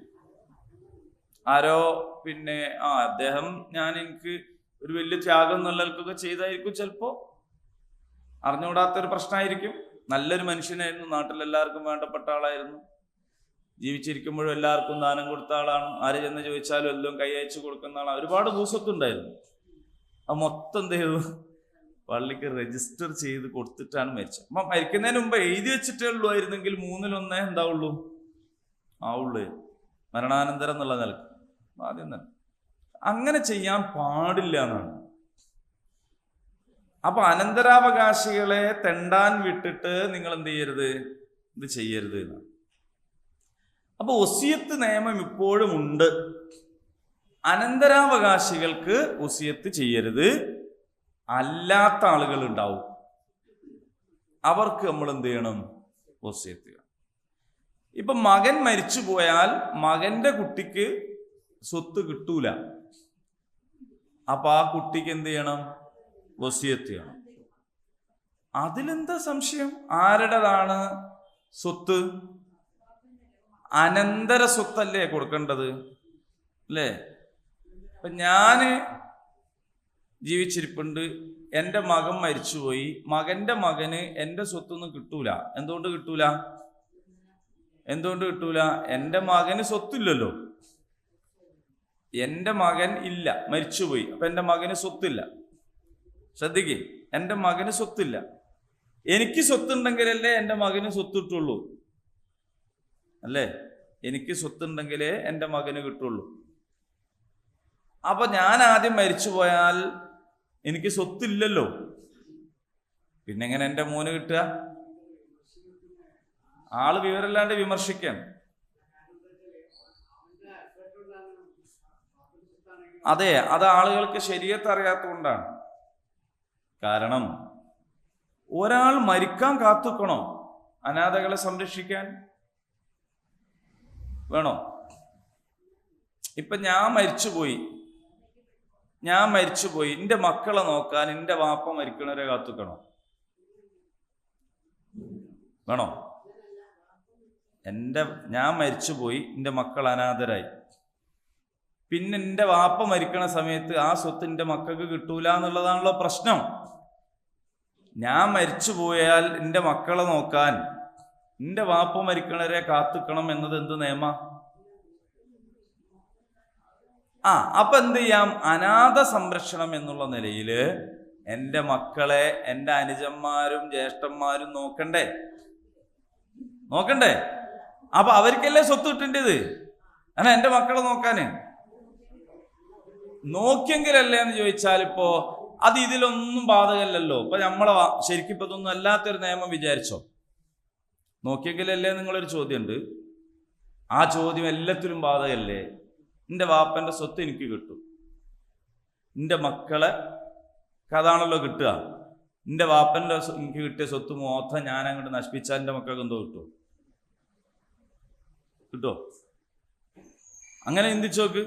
Speaker 1: ആരോ പിന്നെ അദ്ദേഹം എനിക്ക് ഒരു വലിയ ത്യാഗം എന്നുള്ളതൊക്കെ ചെയ്തായിരിക്കും. ചിലപ്പോ അറിഞ്ഞുകൂടാത്തൊരു പ്രശ്നമായിരിക്കും. നല്ലൊരു മനുഷ്യനായിരുന്നു, നാട്ടിലെല്ലാവർക്കും വേണ്ടപ്പെട്ട ആളായിരുന്നു, ജീവിച്ചിരിക്കുമ്പോഴും എല്ലാവർക്കും ദാനം കൊടുത്ത ആളാണ്. ആര് ചെന്ന് ചോദിച്ചാലും എല്ലാം കൈ അയച്ചു കൊടുക്കുന്ന ആളാണ്. ഒരുപാട് ഭൂസ്വത്തുണ്ടായിരുന്നു. അത് മൊത്തം എന്ത് ചെയ്തു? പള്ളിക്ക് രജിസ്റ്റർ ചെയ്ത് കൊടുത്തിട്ടാണ് മരിച്ചത്. അപ്പൊ മരിക്കുന്നതിന് മുമ്പ് എഴുതി വെച്ചിട്ടേ ഉള്ളൂ ആയിരുന്നെങ്കിൽ 1/3 എന്താവുള്ളൂ ആവുള്ളൂ, മരണാനന്തരം എന്നുള്ള നിലക്ക്. ആദ്യം തന്നെ അങ്ങനെ ചെയ്യാൻ പാടില്ല എന്നാണ്. അപ്പൊ അനന്തരാവകാശികളെ തെണ്ടാൻ വിട്ടിട്ട് നിങ്ങൾ എന്ത് ചെയ്യരുത്? ഇത് ചെയ്യരുത് എന്നാണ്. അപ്പൊ വസിയത്ത് നിയമം ഇപ്പോഴും ഉണ്ട്. അനന്തരാവകാശികൾക്ക് വസിയത്ത് ചെയ്യരുത്. അല്ലാത്ത ആളുകൾ ഉണ്ടാവും, അവർക്ക് നമ്മൾ എന്ത് ചെയ്യണം? വസിയത്ത് ചെയ്യണം. ഇപ്പൊ മകൻ മരിച്ചു പോയാൽ മകന്റെ കുട്ടിക്ക് സ്വത്ത് കിട്ടൂല. അപ്പൊ ആ കുട്ടിക്ക് എന്ത് ചെയ്യണം? വസിയത്ത് ചെയ്യണം. അതിലെന്താ സംശയം? ആരുടേതാണ് സ്വത്ത്? അനന്തര സ്വത്തല്ലേ കൊടുക്കേണ്ടത്, അല്ലേ? ഇപ്പൊ ഞാന് ജീവിച്ചിരിപ്പുണ്ട്, എൻ്റെ മകൻ മരിച്ചുപോയി, മകന്റെ മകന് എൻ്റെ സ്വത്തൊന്നും കിട്ടൂല. എന്തുകൊണ്ട് കിട്ടൂല? എൻ്റെ മകന് സ്വത്തില്ലല്ലോ. എൻ്റെ മകൻ ഇല്ല, മരിച്ചുപോയി. അപ്പൊ എൻ്റെ മകന് സ്വത്തില്ല. ശ്രദ്ധിക്കേ, എൻ്റെ മകന് സ്വത്തില്ല. എനിക്ക് സ്വത്തുണ്ടെങ്കിലല്ലേ എൻ്റെ മകന് സ്വത്ത് കിട്ടുള്ളൂ, അല്ലേ? എനിക്ക് സ്വത്തുണ്ടെങ്കിലേ എൻ്റെ മകന് കിട്ടുള്ളൂ. അപ്പൊ ഞാൻ ആദ്യം മരിച്ചു പോയാൽ എനിക്ക് സ്വത്തില്ലല്ലോ, പിന്നെ എങ്ങനെ എൻ്റെ മോന് കിട്ടുക? ആള് വിവരമില്ലാണ്ട് വിമർശിക്കാൻ. അതെ, അത് ആളുകൾക്ക് ശരീഅത്ത് അറിയാത്തതുകൊണ്ടാണ്. കാരണം ഒരാൾ മരിക്കാൻ കാത്തുക്കണോ അനാഥകളെ സംരക്ഷിക്കാൻ? വേണോ? ഇപ്പൊ ഞാൻ മരിച്ചുപോയി, എൻ്റെ മക്കളെ നോക്കാൻ എൻ്റെ വാപ്പ മരിക്കണവരെ കാത്തുക്കണോ? വേണോ? ഞാൻ മരിച്ചുപോയി, എൻ്റെ മക്കൾ അനാഥരായി, പിന്നെ എൻ്റെ വാപ്പ മരിക്കണ സമയത്ത് ആ സ്വത്ത് എൻ്റെ മക്കൾക്ക് കിട്ടൂല എന്നുള്ളതാണല്ലോ പ്രശ്നം. ഞാൻ മരിച്ചു പോയാൽ എൻ്റെ മക്കളെ നോക്കാൻ എൻ്റെ വാപ്പ മരിക്കണവരെ കാത്തുക്കണം എന്നത് എന്ത് നിയമ? അപ്പൊ എന്ത് ചെയ്യാം? അനാഥ സംരക്ഷണം എന്നുള്ള നിലയിൽ എൻ്റെ മക്കളെ എൻ്റെ അനുജന്മാരും ജ്യേഷ്ഠന്മാരും നോക്കണ്ടേ? അപ്പൊ അവർക്കല്ലേ സ്വത്ത് കിട്ടേണ്ടത്? അങ്ങനെ എൻ്റെ മക്കളെ നോക്കാന് നോക്കിയെങ്കിലല്ലേ എന്ന് ചോദിച്ചാൽ ഇപ്പോ അത് ഇതിലൊന്നും ബാധകമല്ലല്ലോ. ഇപ്പൊ നമ്മളെ ശരിക്കും ഇപ്പൊ ഇതൊന്നും അല്ലാത്തൊരു നിയമം വിചാരിച്ചോ? നോക്കിയെങ്കിലല്ലേ നിങ്ങളൊരു ചോദ്യമുണ്ട്. ആ ചോദ്യം എല്ലാത്തിലും ബാധകല്ലേ? എൻ്റെ വാപ്പൻ്റെ സ്വത്ത് എനിക്ക് കിട്ടും, എൻ്റെ മക്കളെ അതാണല്ലോ കിട്ടുക. എൻ്റെ വാപ്പൻ്റെ എനിക്ക് കിട്ടിയ സ്വത്ത് മൊത്തം ഞാൻ അങ്ങോട്ട് നശിപ്പിച്ചാൽ എൻ്റെ മക്കൾക്ക് എന്തോ കിട്ടുമോ? അങ്ങനെ ചിന്തിച്ചോക്ക്.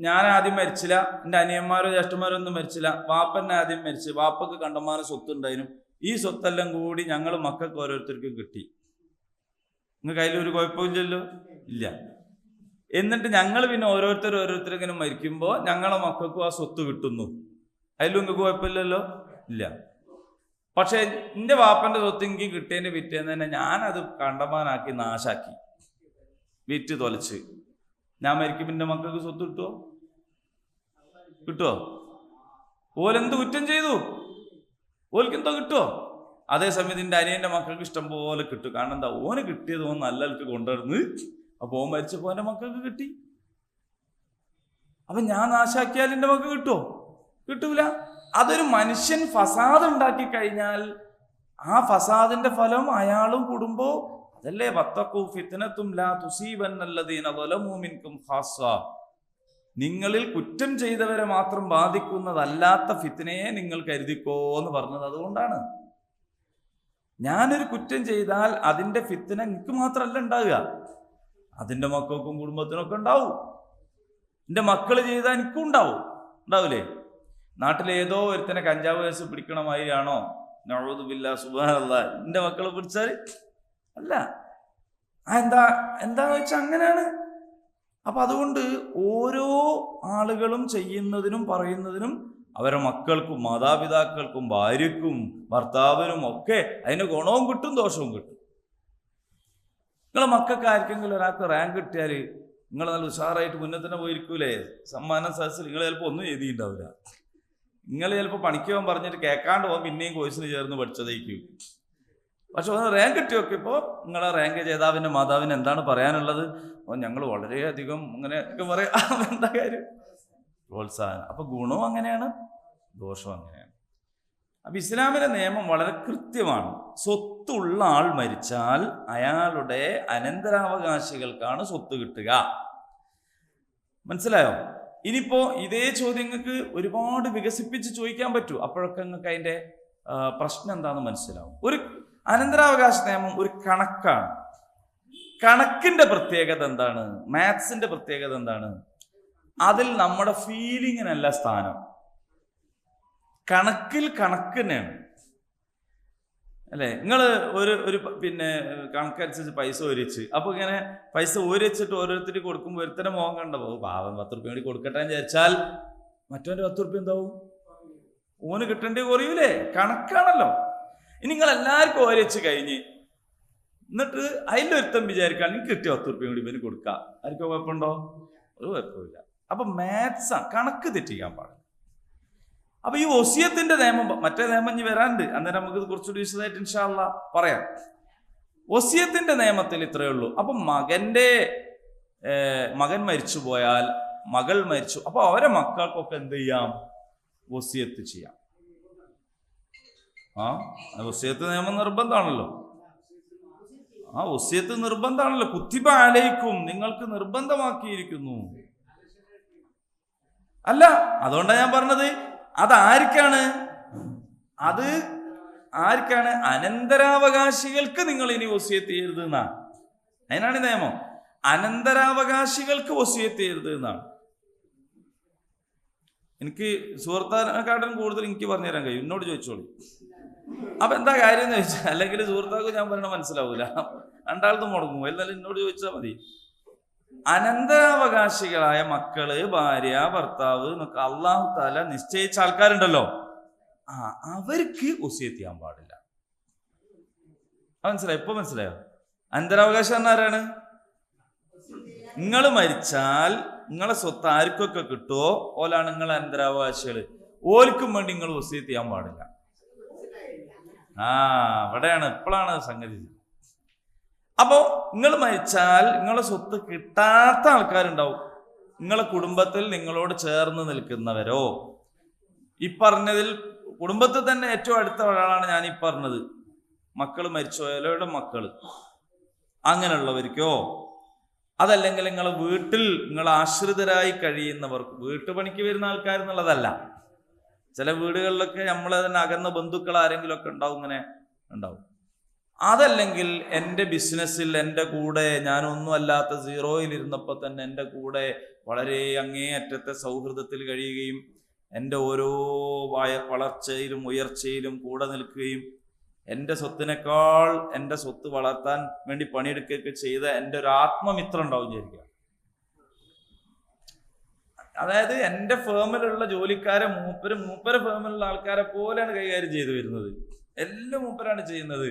Speaker 1: ഞാൻ ആദ്യം മരിച്ചില്ല, എൻ്റെ അനിയന്മാരോ ജ്യേഷ്ഠന്മാരോ ഒന്നും മരിച്ചില്ല, വാപ്പന്നെ ആദ്യം മരിച്ചു, വാപ്പക്ക് കണ്ടമാനം സ്വത്ത് ഉണ്ടായിരുന്നു. ഈ സ്വത്തെല്ലാം കൂടി ഞങ്ങൾ മക്കൾക്ക് ഓരോരുത്തർക്കും കിട്ടി. നിങ്ങൾക്ക് അതിലൊരു കുഴപ്പമില്ലല്ലോ, ഇല്ല. എന്നിട്ട് ഞങ്ങൾ പിന്നെ ഓരോരുത്തരിങ്ങനെ മരിക്കുമ്പോൾ ഞങ്ങളെ മക്കൾക്കും ആ സ്വത്ത് കിട്ടുന്നു, അതിലും നിങ്ങൾക്ക് കുഴപ്പമില്ലല്ലോ, ഇല്ല. പക്ഷെ എൻ്റെ വാപ്പൻ്റെ സ്വത്ത് എനിക്ക് കിട്ടിയതിൻ്റെ പിറ്റേന്ന് തന്നെ ഞാനത് കണ്ടമാനാക്കി നാശാക്കി, വിറ്റ് തൊലച്ച്. ഞാൻ മരിക്കും എൻ്റെ മക്കൾക്ക് സ്വത്ത് കിട്ടുമോ? കിട്ടുമോ? ഓലെന്ത് കുറ്റം ചെയ്തു? ഓൽക്കെന്തോ കിട്ടുമോ? അതേസമയത്ത് എൻ്റെ അനിയൻ്റെ മക്കൾക്ക് ഇഷ്ടം പോലെ കിട്ടും. കാരണം എന്താ? ഓന് കിട്ടിയത് ഓൻ നല്ല ആൾക്ക് കൊണ്ടുവരുന്ന്. അപ്പോൾ ഓൻ മരിച്ചപ്പോൾ എൻ്റെ മക്കൾക്ക് കിട്ടി. അപ്പം ഞാൻ നാശാക്കിയാൽ എൻ്റെ മക്കൾക്ക് കിട്ടുമോ? കിട്ടൂല. അതൊരു മനുഷ്യൻ ഫസാദ് ഉണ്ടാക്കി കഴിഞ്ഞാൽ ആ ഫസാദിന്റെ ഫലം അയാളും കുടുംബവും അതല്ലേ വത്തഖൂ ഫിത്നത്തും ലാ തുസീബന്നല്ലദീന ളലമൂ മിൻകും ഖാസ്സ. നിങ്ങളിൽ കുറ്റം ചെയ്തവരെ മാത്രം ബാധിക്കുന്നതല്ലാത്ത ഫിത്നയെ നിങ്ങൾ കരുതിക്കോ എന്ന് പറഞ്ഞത് അതുകൊണ്ടാണ്. ഞാനൊരു കുറ്റം ചെയ്താൽ അതിന്റെ ഫിത്ന എനിക്ക് മാത്രമല്ല ഉണ്ടാവുക, അതിൻ്റെ മക്കൾക്കും കുടുംബത്തിനൊക്കെ ഉണ്ടാവും. എൻ്റെ മക്കൾ ചെയ്താൽ എനിക്കും ഉണ്ടാവില്ലേ? നാട്ടിലെ ഏതോ ഒരുത്തനെ കഞ്ചാവ് കേസ് പിടിക്കണമാതിരിയാണോ? നഊദു ബില്ലാഹ് സുബ്ഹാനല്ലാഹ്. എൻ്റെ മക്കളെ പിടിച്ചാൽ അല്ല. എന്താന്ന് വെച്ചാൽ അങ്ങനെയാണ്. അപ്പൊ അതുകൊണ്ട് ഓരോ ആളുകളും ചെയ്യുന്നതിനും പറയുന്നതിനും അവരുടെ മക്കൾക്കും മാതാപിതാക്കൾക്കും ഭാര്യക്കും ഭർത്താവിനും ഒക്കെ അതിന് ഗുണവും കിട്ടും ദോഷവും കിട്ടും. നിങ്ങളെ മക്കൾക്ക് ആർക്കെങ്കിലും ഒരാൾക്ക് റാങ്ക് കിട്ടിയാൽ നിങ്ങൾ നല്ല ഉഷാറായിട്ട് മുന്നേ തന്നെ പോയിരിക്കൂലേ സമ്മാനം സദസ്സിൽ? നിങ്ങൾ ചിലപ്പോൾ ഒന്നും എഴുതിയിട്ടുണ്ടാവില്ല. നിങ്ങൾ ചിലപ്പോൾ പണിക്ക് പോകാൻ പറഞ്ഞിട്ട് കേൾക്കാണ്ട് പോകാൻ പിന്നെയും കോഴ്സിന് ചേർന്ന് പഠിച്ചതേക്കും. പക്ഷെ ഒന്ന് റാങ്ക് കിട്ടിയൊക്കെ ഇപ്പോൾ നിങ്ങളെ റാങ്ക് ജേതാവിൻ്റെ മാതാവിന് എന്താണ് പറയാനുള്ളത്? ഞങ്ങൾ വളരെയധികം അങ്ങനെയൊക്കെ പറയാം. എന്താ കാര്യം? പ്രോത്സാഹനം. അപ്പൊ ഗുണവും അങ്ങനെയാണ്, ദോഷവും അങ്ങനെയാണ്. അപ്പൊ ഇസ്ലാമിലെ നിയമം വളരെ കൃത്യമാണ്. സ്വത്തുള്ള ആൾ മരിച്ചാൽ അയാളുടെ അനന്തരാവകാശികൾക്കാണ് സ്വത്ത് കിട്ടുക. മനസ്സിലായോ? ഇനിയിപ്പോ ഇതേ ചോദ്യങ്ങൾക്ക് ഒരുപാട് വികസിപ്പിച്ച് ചോദിക്കാൻ പറ്റൂ. അപ്പോഴൊക്കെ നിങ്ങൾക്ക് അതിന്റെ പ്രശ്നം എന്താണെന്ന് മനസ്സിലാവും. ഒരു അനന്തരാവകാശ നിയമം ഒരു കണക്കാണ്. കണക്കിന്റെ പ്രത്യേകത എന്താണ്? മാത്സിന്റെ പ്രത്യേകത എന്താണ്? അതിൽ നമ്മുടെ ഫീലിങ്ങിനല്ല സ്ഥാനം. കണക്കിൽ കണക്ക് തന്നെയാണ് അല്ലേ? നിങ്ങൾ ഒരു പിന്നെ കണക്കനുസരിച്ച് പൈസ ഒരിച്ച് അപ്പൊ ഇങ്ങനെ പൈസ ഒരിച്ചിട്ട് ഓരോരുത്തർക്ക് കൊടുക്കുമ്പോൾ ഒരുത്തന്നെ മോഹം കണ്ടോ പാവം 10 റുപ്യ വേണ്ടി കൊടുക്കട്ടെ എന്ന് വിചാരിച്ചാൽ മറ്റവന്റെ 10 റുപ്യ എന്താവും? ഓന് കിട്ടേണ്ടി കുറയൂലേ? കണക്കാണല്ലോ. ഇനി നിങ്ങൾ എല്ലാവർക്കും ഓരച്ച് കഴിഞ്ഞ് എന്നിട്ട് അതിലൊരുത്തം വിചാരിക്കാൻ എനിക്ക് കിട്ടിയ 10 റുപ്യ കൂടി ഇവന് കൊടുക്കാം, ആർക്കോ കുഴപ്പമുണ്ടോ? ഒരു കുഴപ്പമില്ല. അപ്പൊ മാത്സാ, കണക്ക് തെറ്റിക്കാൻ പാടില്ല. അപ്പൊ ഈ വസിയത്തിന്റെ നിയമം, മറ്റേ നിയമം ഇനി വരാണ്ട്, അന്നേരം നമുക്ക് കുറച്ചുകൂടി വിശദമായിട്ട് ഇൻഷാ അല്ലാഹ് പറയാം. വസിയത്തിന്റെ നിയമത്തിൽ ഇത്രയേ ഉള്ളൂ. അപ്പൊ മകൻ മരിച്ചു പോയാൽ, മകൾ മരിച്ചു, അപ്പൊ അവരെ മക്കൾക്കൊക്കെ എന്ത് ചെയ്യാം? വസിയത്ത് ചെയ്യാം. വസിയത്ത് നിയമം നിർബന്ധമാണല്ലോ. വസിയത്ത് നിർബന്ധമാണല്ലോ. കുത്തിബ അലൈക്കും, നിങ്ങൾക്ക് നിർബന്ധമാക്കിയിരിക്കുന്നു. അല്ല, അതുകൊണ്ടാണ് ഞാൻ പറഞ്ഞത് അതാർക്കാണ്? അത് ആർക്കാണ്? അനന്തരാവകാശികൾക്ക് നിങ്ങൾ ഇനി വസിയത്ത് ചെയ്യരുത് എന്നാണ്. അതിനാണ് നിയമം. അനന്തരാവകാശികൾക്ക് വസിയത്ത് ചെയ്യരുത് എന്നാണ്. എനിക്ക് സുഹൃത്താക്കാട്ടും കൂടുതൽ എനിക്ക് പറഞ്ഞുതരാൻ കഴിയും. എന്നോട് ചോദിച്ചോളൂ. അപ്പൊ എന്താ കാര്യം എന്ന് ചോദിച്ചാൽ, അല്ലെങ്കിൽ സുഹൃത്താക്ക് ഞാൻ പറയണ മനസ്സിലാവൂല, രണ്ടാളത്തും മുടങ്ങും. എന്നാലും എന്നോട് ചോദിച്ചാൽ മതി. അനന്തരാവകാശികളായ മക്കള്, ഭാര്യ, ഭർത്താവ് എന്നൊക്കെ അല്ലാഹു തആല നിശ്ചയിച്ച ആൾക്കാരുണ്ടല്ലോ, അവർക്ക് വസിയത്ത് ചെയ്യാൻ പാടില്ല. മനസ്സിലായോ? ഇപ്പൊ മനസ്സിലായോ? അനന്തരാവകാശം ആരാണ്? നിങ്ങൾ മരിച്ചാൽ നിങ്ങളെ സ്വത്ത് ആർക്കൊക്കെ കിട്ടുമോ ഓലാണ് നിങ്ങളെ അനന്തരാവകാശികള്. ഓൽക്കും വേണ്ടി നിങ്ങൾ വസിയത്ത് ചെയ്യാൻ പാടില്ല. അവിടെയാണ്, ഇപ്പോഴാണ് സംഗതി. അപ്പോ നിങ്ങൾ മരിച്ചാൽ നിങ്ങളെ സ്വത്ത് കിട്ടാത്ത ആൾക്കാരുണ്ടാവും. നിങ്ങളെ കുടുംബത്തിൽ നിങ്ങളോട് ചേർന്ന് നിൽക്കുന്നവരോ, ഈ പറഞ്ഞതിൽ കുടുംബത്തിൽ തന്നെ ഏറ്റവും അടുത്ത ഒരാളാണ് ഞാൻ ഈ പറഞ്ഞത്. മക്കള് മരിച്ചുപോയാലോയുടെ മക്കള്, അങ്ങനെയുള്ളവർക്കോ, അതല്ലെങ്കിൽ നിങ്ങളെ വീട്ടിൽ നിങ്ങൾ ആശ്രിതരായി കഴിയുന്നവർക്ക്, വീട്ടുപണിക്ക് വരുന്ന ആൾക്കാരെന്നുള്ളതല്ല. ചില വീടുകളിലൊക്കെ നമ്മളെ തന്നെ അകന്ന ബന്ധുക്കൾ ആരെങ്കിലും ഒക്കെ ഉണ്ടാവും, ഇങ്ങനെ ഉണ്ടാവും. അതല്ലെങ്കിൽ എൻ്റെ ബിസിനസ്സിൽ എൻ്റെ കൂടെ, ഞാനൊന്നും അല്ലാത്ത സീറോയിൽ ഇരുന്നപ്പോൾ തന്നെ എൻ്റെ കൂടെ വളരെ അങ്ങേയറ്റത്തെ സൗഹൃദത്തിൽ കഴിയുകയും എൻ്റെ ഓരോ വളർച്ചയിലും ഉയർച്ചയിലും കൂടെ നിൽക്കുകയും എൻ്റെ സ്വത്തിനേക്കാൾ എൻ്റെ സ്വത്ത് വളർത്താൻ വേണ്ടി പണിയെടുക്കുകയൊക്കെ ചെയ്ത എൻ്റെ ഒരു ആത്മമിത്രം ഉണ്ടാവും വിചാരിക്കുക. അതായത് എൻ്റെ ഫേമിലുള്ള ജോലിക്കാരെ മൂപ്പരെ ഫേമിലുള്ള ആൾക്കാരെ പോലെയാണ് കൈകാര്യം ചെയ്തു വരുന്നത്. എല്ലാം മൂപ്പരാണ് ചെയ്യുന്നത്.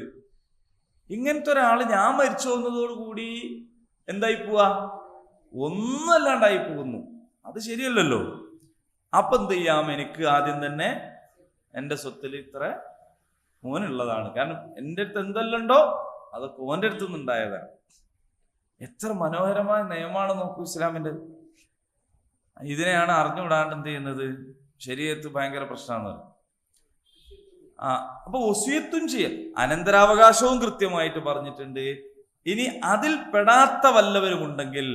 Speaker 1: ഇങ്ങനത്തെ ഒരാൾ ഞാൻ മരിച്ചു പോകുന്നതോടുകൂടി എന്തായി പോവാ? ഒന്നല്ലാണ്ടായി പോകുന്നു. അത് ശരിയല്ലല്ലോ. അപ്പൊ എന്ത് ചെയ്യാം? എനിക്ക് ആദ്യം തന്നെ എൻ്റെ സ്വത്തിൽ ഇത്ര മോനുള്ളതാണ്. കാരണം എൻ്റെ അടുത്ത് എന്തെല്ലാം ഉണ്ടോ അതൊക്കെ ഓൻ്റെ അടുത്ത് നിന്നുണ്ടായതാണ്. എത്ര മനോഹരമായ നിയമമാണ് നോക്കൂ ഇസ്ലാമിൻ്റെ. ഇതിനെയാണ് അറിഞ്ഞുവിടാണ്ട് എന്ത് ചെയ്യുന്നത്? ശരീഅത്ത് ഭയങ്കര പ്രശ്നമാണ്. അപ്പൊ വസിയത്തും ചെയ്യാം, അനന്തരാവകാശവും കൃത്യമായിട്ട് പറഞ്ഞിട്ടുണ്ട്. ഇനി അതിൽ പെടാത്ത വല്ലവരും ഉണ്ടെങ്കിൽ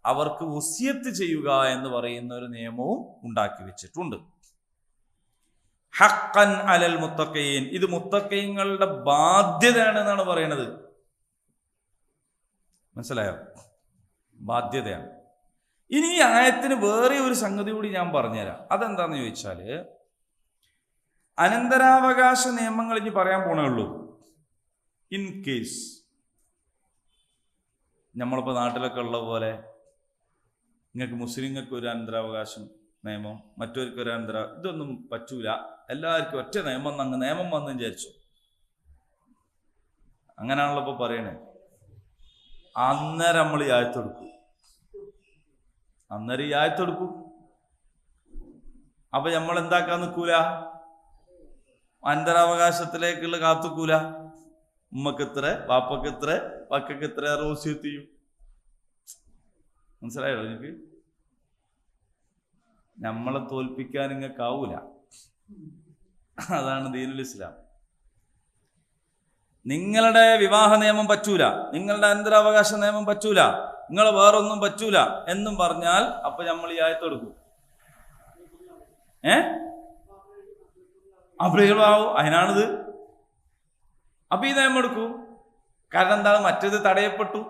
Speaker 1: അവർക്ക് വസിയത്ത് ചെയ്യുക എന്ന് പറയുന്ന ഒരു നിയമവും ഉണ്ടാക്കി വെച്ചിട്ടുണ്ട്. ഹഖ്ഖൻ അലൽ മുത്തഖീൻ, ഇത് മുത്തഖീങ്ങളുടെ ബാധ്യതയാണ് എന്നാണ് പറയുന്നത്. മനസ്സിലായോ? ബാധ്യതയാണ്. ഇനി ഈ ആയത്തിന് വേറെ ഒരു സംഗതി കൂടി ഞാൻ പറഞ്ഞുതരാം. അതെന്താന്ന് ചോദിച്ചാല്, അനന്തരാവകാശ നിയമങ്ങൾ ഇനി പറയാൻ പോണേ ഉള്ളൂ. ഇൻ കേസ് നമ്മളിപ്പോൾ നാട്ടിലൊക്കെ ഉള്ള പോലെ നിങ്ങൾക്ക് മുസ്ലിങ്ങൾക്ക് ഒരു അനന്തരാവകാശം നിയമം, മറ്റവർക്ക് ഒരു ഇതൊന്നും പറ്റൂല, എല്ലാവർക്കും ഒറ്റ നിയമം നിയമം വന്നു വിചാരിച്ചു. അങ്ങനെയാണല്ലോ ഇപ്പോൾ പറയണേ. അന്നേരം നമ്മൾ യായത്തെടുക്കും. അപ്പൊ നമ്മൾ എന്താക്കാൻ നിൽക്കൂല? അനന്തരാവകാശത്തിലേക്കുള്ള കാത്തുക്കൂല. ഉമ്മക്ക് ഇത്ര, വാപ്പക്ക് ഇത്ര, വക്കക്ക് ഇത്ര വസിയത്ത് ചെയ്യും. മനസ്സിലായോ നിങ്ങൾക്ക്? നമ്മളെ തോൽപ്പിക്കാൻ നിങ്ങൾക്കാവൂല. അതാണ് ദീനുൽ ഇസ്ലാം. നിങ്ങളുടെ വിവാഹ നിയമം പറ്റൂല, നിങ്ങളുടെ അനന്തരാവകാശ നിയമം പറ്റൂല, നിങ്ങൾ വേറൊന്നും പറ്റൂല എന്നും പറഞ്ഞാൽ അപ്പൊ നമ്മൾ ഈ ആയത്തെടുക്കും. അപ്രിയമാവും. അതിനാണിത്. അപ്പൊ ഈ നിയമം എടുക്കൂ. കാരണം എന്താണ്? മറ്റേത് തടയപ്പെട്ടു.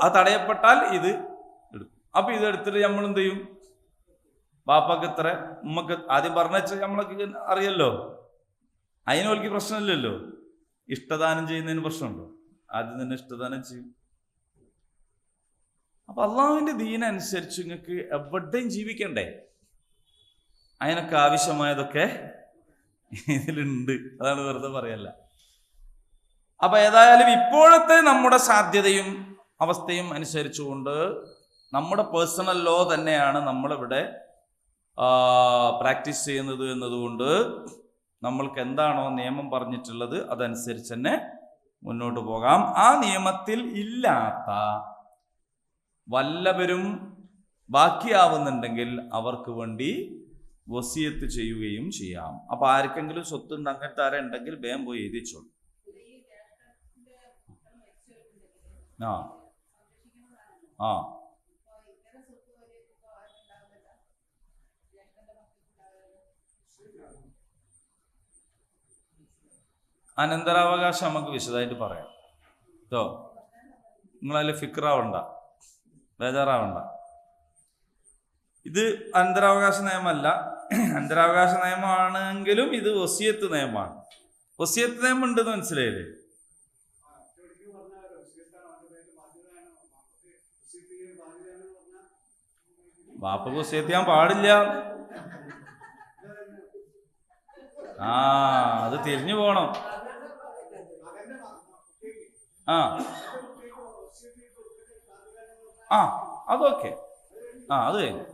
Speaker 1: അത് തടയപ്പെട്ടാൽ ഇത് എടുക്കും. അപ്പൊ ഇത് എടുത്തിട്ട് നമ്മൾ എന്ത് ചെയ്യും? ബാപ്പാക്ക് ഇത്ര, ഉമ്മക്ക് ആദ്യം പറഞ്ഞ നമ്മളൊക്കെ അറിയല്ലോ. അതിനോൽക്ക് പ്രശ്നമില്ലല്ലോ. ഇഷ്ടദാനം ചെയ്യുന്നതിന് പ്രശ്നമുണ്ടോ? ആദ്യം തന്നെ ഇഷ്ടദാനം ചെയ്യും. അപ്പൊ അള്ളാഹുവിന്റെ ദീനനുസരിച്ച് നിങ്ങൾക്ക് എവിടെയും ജീവിക്കണ്ടേ? അതിനൊക്കെ ആവശ്യമായതൊക്കെ ഇതിലുണ്ട്. അതാണ് വെറുതെ പറയല്ല. അപ്പൊ ഏതായാലും ഇപ്പോഴത്തെ നമ്മുടെ സാധ്യതയും അവസ്ഥയും അനുസരിച്ചുകൊണ്ട് നമ്മുടെ പേഴ്സണൽ ലോ തന്നെയാണ് നമ്മളിവിടെ പ്രാക്ടീസ് ചെയ്യുന്നത് എന്നതുകൊണ്ട് നമ്മൾക്ക് എന്താണോ നിയമം പറഞ്ഞിട്ടുള്ളത് അതനുസരിച്ച് തന്നെ മുന്നോട്ട് പോകാം. ആ നിയമത്തിൽ ഇല്ലാത്ത വല്ലവരും ബാക്കിയാവുന്നുണ്ടെങ്കിൽ അവർക്ക് വേണ്ടി വസിയത്ത് ചെയ്യുകയും ചെയ്യാം. അപ്പൊ ആർക്കെങ്കിലും സ്വത്തുണ്ട്, അങ്ങനത്തെ ആരെ ഉണ്ടെങ്കിൽ വേഗം പോയി എഴുതിച്ചോളൂ. അനന്തരാവകാശം നമുക്ക് വിശദമായിട്ട് പറയാം കേട്ടോ. നിങ്ങളതിൽ ഫിക്റാവണ്ട, ബേജാറാവണ്ട. ഇത് അനന്തരാവകാശ നിയമമല്ല. അനന്തരാവകാശ നിയമമാണെങ്കിലും ഇത് വസിയത്ത് നിയമമാണ്. വസിയത്ത് നിയമം ഉണ്ടെന്ന് മനസ്സിലായില്ലേ? വാപ്പക്ക് വസിയത്ത് ചെയ്യാൻ പാടില്ല. അത് തിരിഞ്ഞു പോണം. അതൊക്കെ അത് കഴിഞ്ഞു.